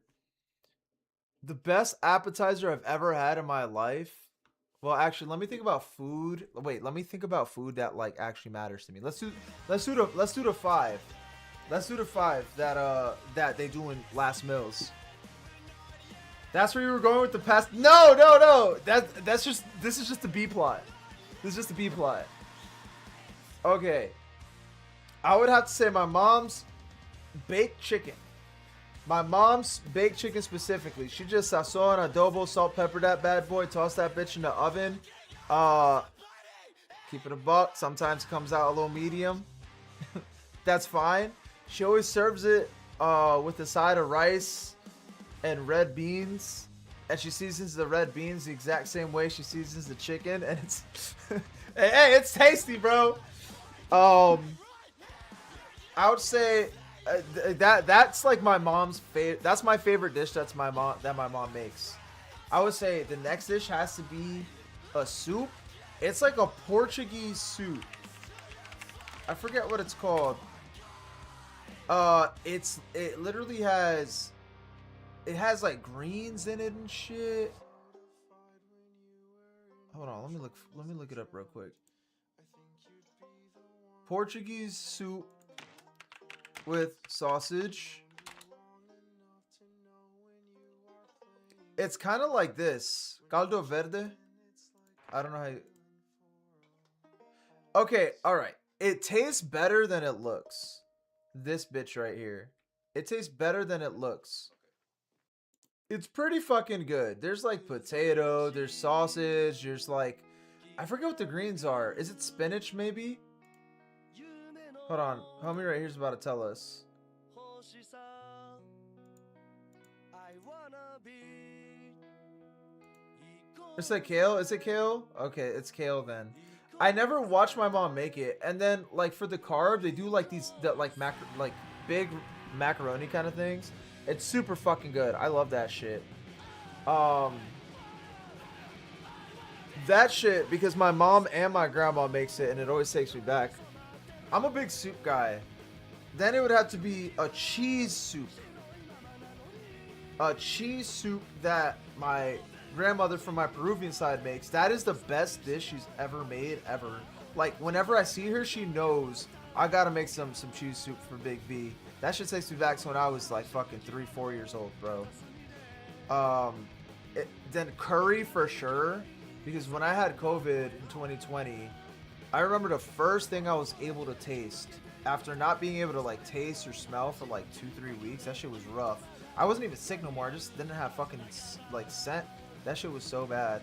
The best appetizer I've ever had in my life. Well, actually, let me think about food. Wait, let me think about food that like actually matters to me. Let's do the 5. Let's do the 5 that they do in last meals. That's where you were going with the past. No, no, no. This is just the B plot. This is just the B plot. Okay. I would have to say my mom's baked chicken. My mom's baked chicken specifically. She just sazon, adobo, salt, pepper that bad boy, toss that bitch in the oven. Keep it a buck. Sometimes it comes out a little medium. That's fine. She always serves it with a side of rice and red beans. And she seasons the red beans the exact same way she seasons the chicken. And it's hey, it's tasty, bro. I would say that's like my mom's favorite. That's my favorite dish. That my mom makes. I would say the next dish has to be a soup. It's like a Portuguese soup. I forget what it's called. It literally has. It has like greens in it and shit. Hold on, let me look it up real quick. Portuguese soup with sausage. It's kind of like this. Caldo verde. I don't know how you... Okay, alright. It tastes better than it looks. This bitch right here. It tastes better than it looks. It's pretty fucking good. There's like potato, there's sausage, there's like... I forget what the greens are. Is it spinach maybe? Hold on. Homie right here's about to tell us. It's like kale? Is it kale? Okay, it's kale then. I never watched my mom make it. And then like for the carb, they do like these like big macaroni kind of things. It's super fucking good. I love that shit. That shit, because my mom and my grandma makes it and it always takes me back. I'm a big soup guy. Then it would have to be a cheese soup. A cheese soup that my grandmother from my Peruvian side makes. That is the best dish she's ever made, ever. Like, whenever I see her, she knows I gotta make some cheese soup for Big B. That shit takes me back to when I was like fucking 3-4 years old, bro. Then curry for sure. Because when I had COVID in 2020, I remember the first thing I was able to taste after not being able to like taste or smell for like 2-3 weeks. That shit was rough. I wasn't even sick no more. I just didn't have fucking like scent. That shit was so bad.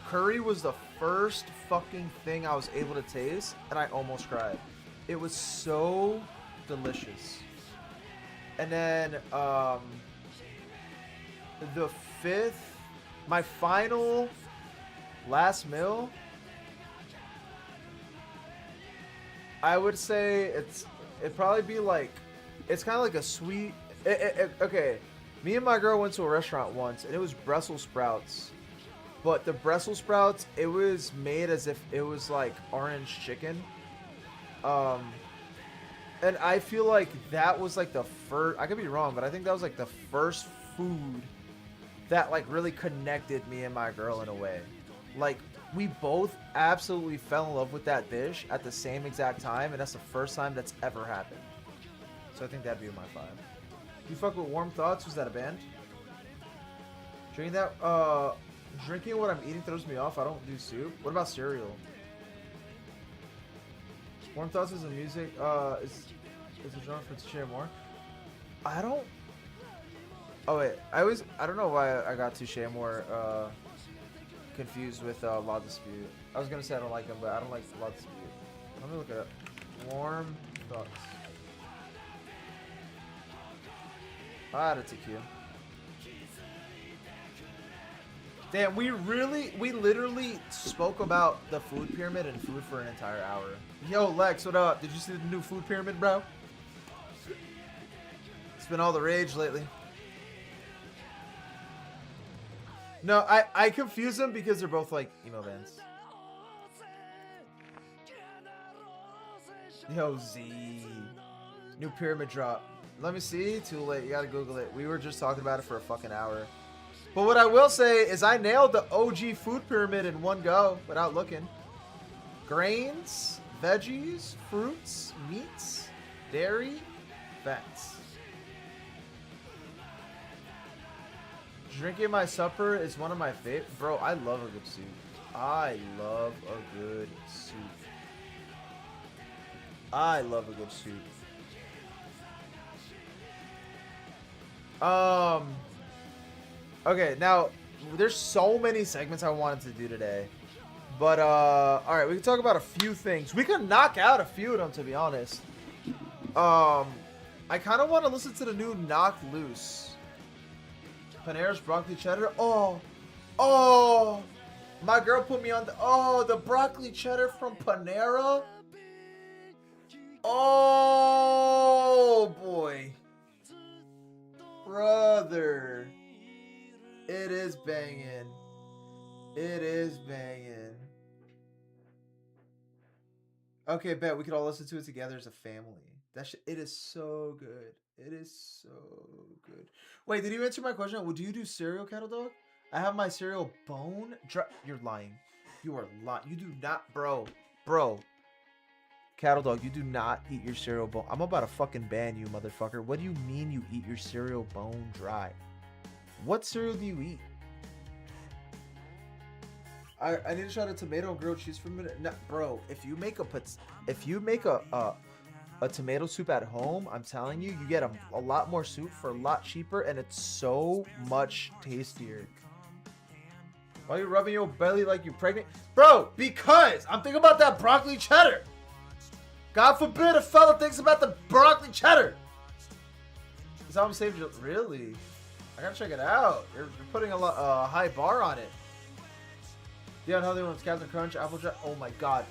Curry was the first fucking thing I was able to taste, and I almost cried. It was so delicious. And then the fifth, my final last meal, I would say it'd probably be like, it's kind of like a sweet, okay, me and my girl went to a restaurant once and it was Brussels sprouts, but the Brussels sprouts, it was made as if it was like orange chicken. And I feel like that was like the first, I could be wrong, but I think that was like the first food that like really connected me and my girl in a way. Like, we both absolutely fell in love with that dish at the same exact time, and that's the first time that's ever happened. So I think that'd be my 5. You fuck with Warm Thoughts? Was that a band? Drinking what I'm eating throws me off. I don't do soup. What about cereal? Warm Thoughts is a music, is a genre for Touché Amore? I don't... Oh wait, I don't know why I got Touché Amore, confused with Law Dispute. I was gonna say I don't like him, but I don't like Law Dispute. Let me look it up. Warm Thoughts. I'll add it to queue. Damn, we literally spoke about the food pyramid and food for an entire hour. Yo, Lex, what up? Did you see the new food pyramid, bro? It's been all the rage lately. No, I confuse them because they're both like emo bands. Yo, Z. New pyramid drop. Let me see. Too late. You gotta Google it. We were just talking about it for a fucking hour. But what I will say is I nailed the OG food pyramid in one go without looking. Grains, veggies, fruits, meats, dairy, fats. Drinking my supper is one of my favorite. Bro, I love a good soup. I love a good soup. I love a good soup. Okay, now there's so many segments I wanted to do today. But all right, we can talk about a few things. We can knock out a few of them, to be honest. I kind of want to listen to the new Knock Loose. Panera's broccoli cheddar. Oh, my girl put me on the broccoli cheddar from Panera. Oh boy, brother, it is banging. It is banging. Okay, bet we could all listen to it together as a family. It is so good. It is so good. Wait, did you answer my question? Well, do you do cereal, Cattle Dog? I have my cereal bone. You're lying. You are lying. You do not, bro. Cattle Dog, you do not eat your cereal bone. I'm about to fucking ban you, motherfucker. What do you mean you eat your cereal bone dry? What cereal do you eat? I need to try the tomato and grilled cheese for a minute. No, bro, if you make a tomato soup at home, I'm telling you, you get a lot more soup for a lot cheaper, and it's so much tastier. Why are you rubbing your belly like you're pregnant? Bro, because I'm thinking about that broccoli cheddar. God forbid a fella thinks about the broccoli cheddar. That's how I'm saving you. Really? I gotta check it out. You're putting a high bar on it. The unhealthy one's Captain Crunch, Applejack. Oh my god.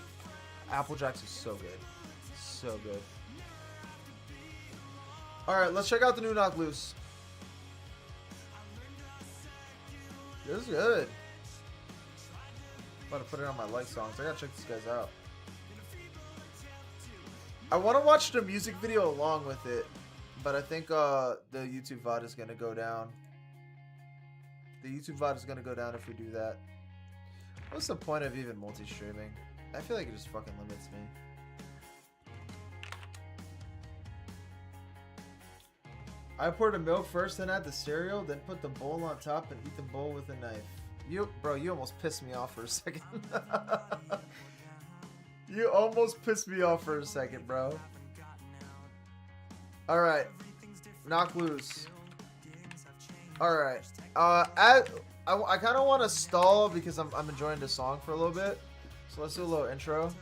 Applejacks is so good. So good. Alright, let's check out the new Knock Loose. This is good. I'm about to put it on my like songs. I gotta check these guys out. I want to watch the music video along with it, but I think the YouTube VOD is gonna go down. The YouTube VOD is gonna go down if we do that. What's the point of even multi-streaming? I feel like it just fucking limits me. I poured the milk first, then add the cereal, then put the bowl on top and eat the bowl with a knife. Bro, you almost pissed me off for a second. You almost pissed me off for a second, bro. Alright. Knock Loose. Alright. I kind of want to stall because I'm enjoying the song for a little bit. So let's do a little intro.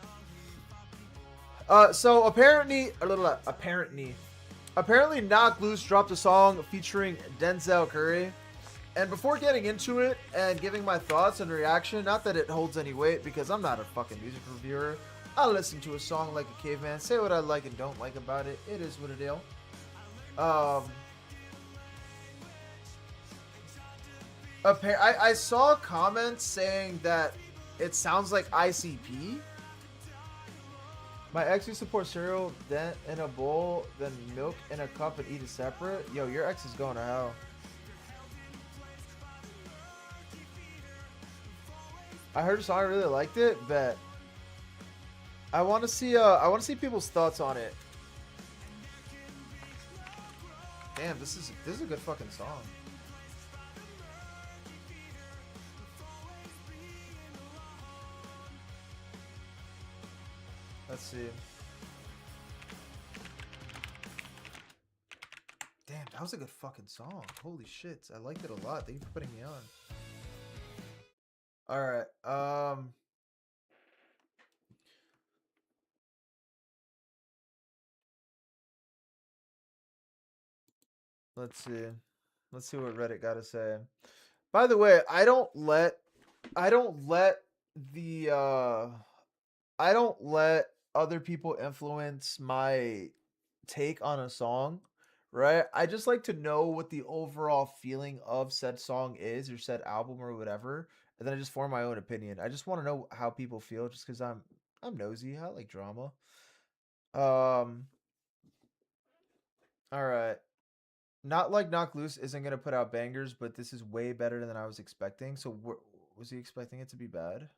So apparently Knock Loose dropped a song featuring Denzel Curry. And before getting into it and giving my thoughts and reaction, not that it holds any weight because I'm not a fucking music reviewer. I listen to a song like a caveman, say what I like and don't like about it. It is what it is. I saw comments saying that it sounds like ICP. My ex used to pour cereal then in a bowl, then milk in a cup and eat it separate. Yo, your ex is going to hell. I heard a song, I really liked it, but I want to see people's thoughts on it. Damn, this is a good fucking song. Let's see. Damn, that was a good fucking song. Holy shit, I liked it a lot. Thank you for putting me on. All right. Let's see. Let's see what Reddit got to say. By the way, I don't let other people influence my take on a song, right? I just like to know what the overall feeling of said song is or said album or whatever, and then I just form my own opinion. I just want to know how people feel just because I'm nosy. I like drama. All right. Not like Knock Loose isn't gonna put out bangers, but this is way better than I was expecting. So was he expecting it to be bad?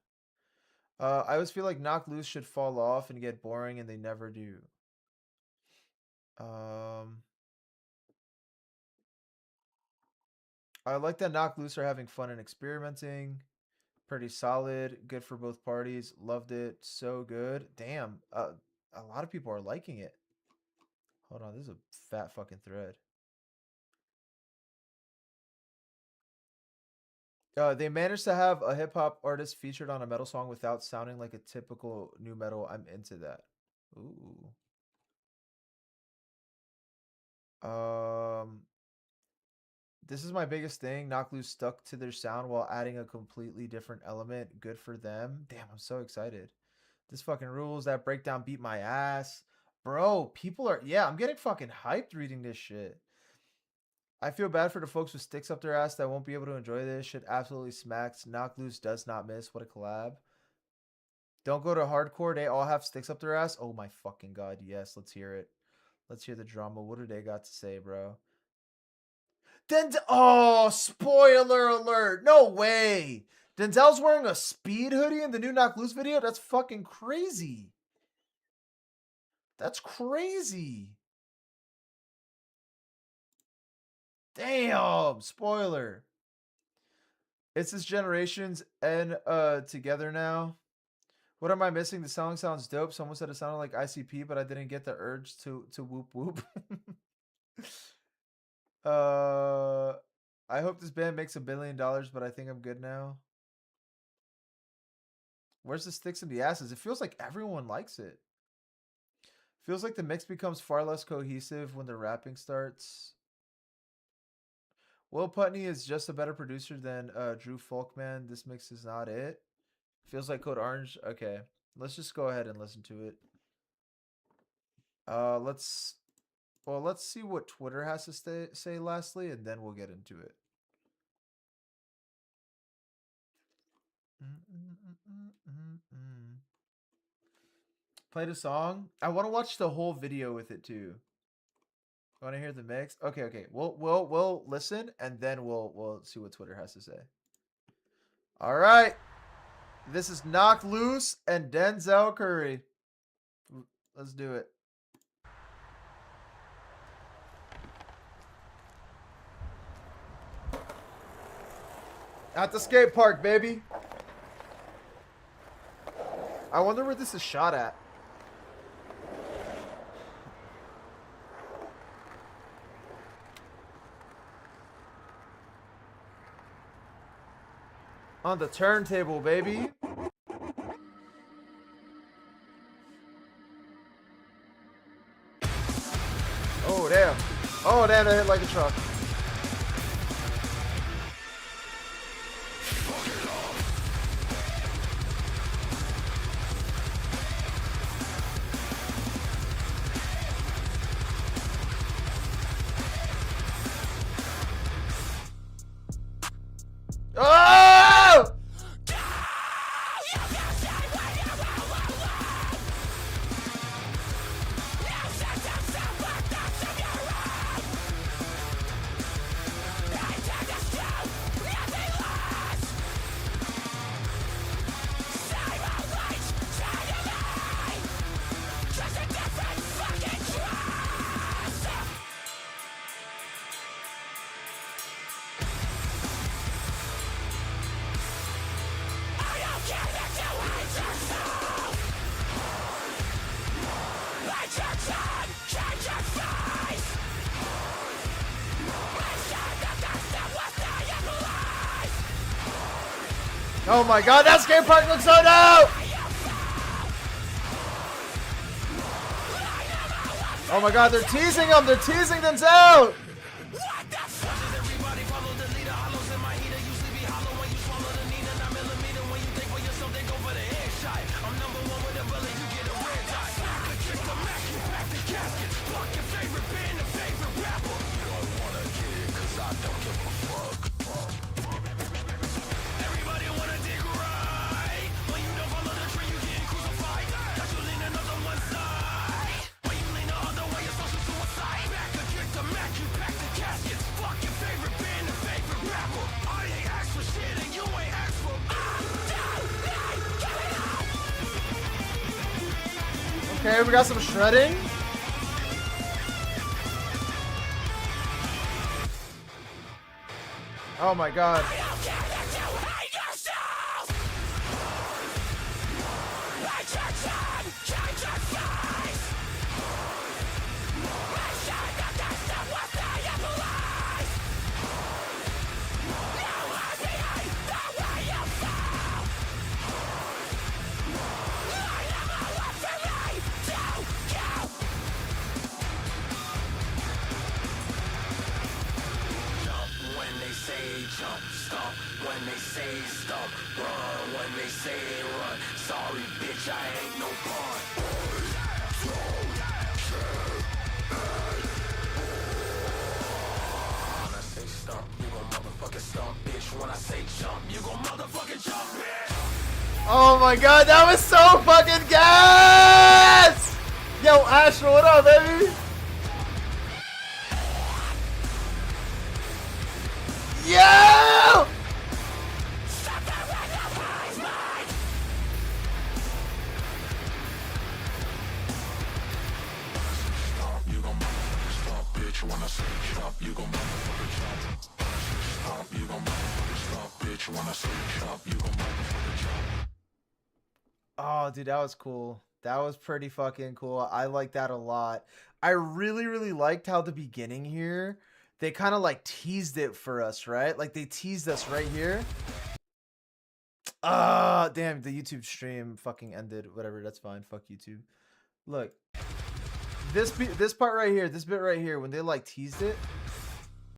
I always feel like Knock Loose should fall off and get boring, and they never do. I like that Knock Loose are having fun and experimenting. Pretty solid. Good for both parties. Loved it. So good. Damn. A lot of people are liking it. Hold on. This is a fat fucking thread. They managed to have a hip hop artist featured on a metal song without sounding like a typical new metal. I'm into that. Ooh. This is my biggest thing. Knock Loose stuck to their sound while adding a completely different element. Good for them. Damn, I'm so excited. This fucking rules. That breakdown beat my ass. Bro, people are... Yeah, I'm getting fucking hyped reading this shit. I feel bad for the folks with sticks up their ass that won't be able to enjoy this. Shit absolutely smacks. Knock Loose does not miss. What a collab. Don't go to hardcore. They all have sticks up their ass. Oh my fucking god. Yes, let's hear it. Let's hear the drama. What do they got to say, bro? Oh, spoiler alert. No way. Denzel's wearing a speed hoodie in the new Knock Loose video? That's fucking crazy. That's crazy. Damn. Spoiler. It's this generation's and together now. What am I missing? The song sounds dope. Someone said it sounded like ICP, but I didn't get the urge to whoop whoop. I hope this band makes $1 billion, but I think I'm good now. Where's the sticks and the asses? It feels like everyone likes it. Feels like the mix becomes far less cohesive when the rapping starts. Will Putney is just a better producer than Drew Folkman. This mix is not it. Feels like Code Orange. Okay, let's just go ahead and listen to it. Let's see what Twitter has to say lastly, and then we'll get into it. Play the song. I want to watch the whole video with it too. I want to hear the mix. Okay. We'll listen, and then we'll see what Twitter has to say. All right. This is Knock Loose and Denzel Curry. Let's do it. At the skate park, baby. I wonder where this is shot at. On the turntable, baby. Oh, damn. Oh, damn, that hit like a truck. Oh! Oh my god, that skate park looks so dope! Oh my god, they're teasing him! They're teasing Denzel! Okay, we got some shredding. Oh my god. Jump, stomp when they say stomp, run when they say run. Sorry, bitch, I ain't no pawn. When I say stomp, you gon' motherfucking stomp, bitch. When I say jump, you gon' motherfucking jump, bitch. Oh my god, that was so fucking gas! Yo, Astro, what up, baby? Yo! Oh, dude, that was cool. That was pretty fucking cool. I like that a lot. I really liked how the beginning here, they kind of like teased it for us, right? Like they teased us right here. Ah, damn, the YouTube stream fucking ended. Whatever, that's fine. Fuck YouTube. Look. This part right here, this bit right here, when they like teased it,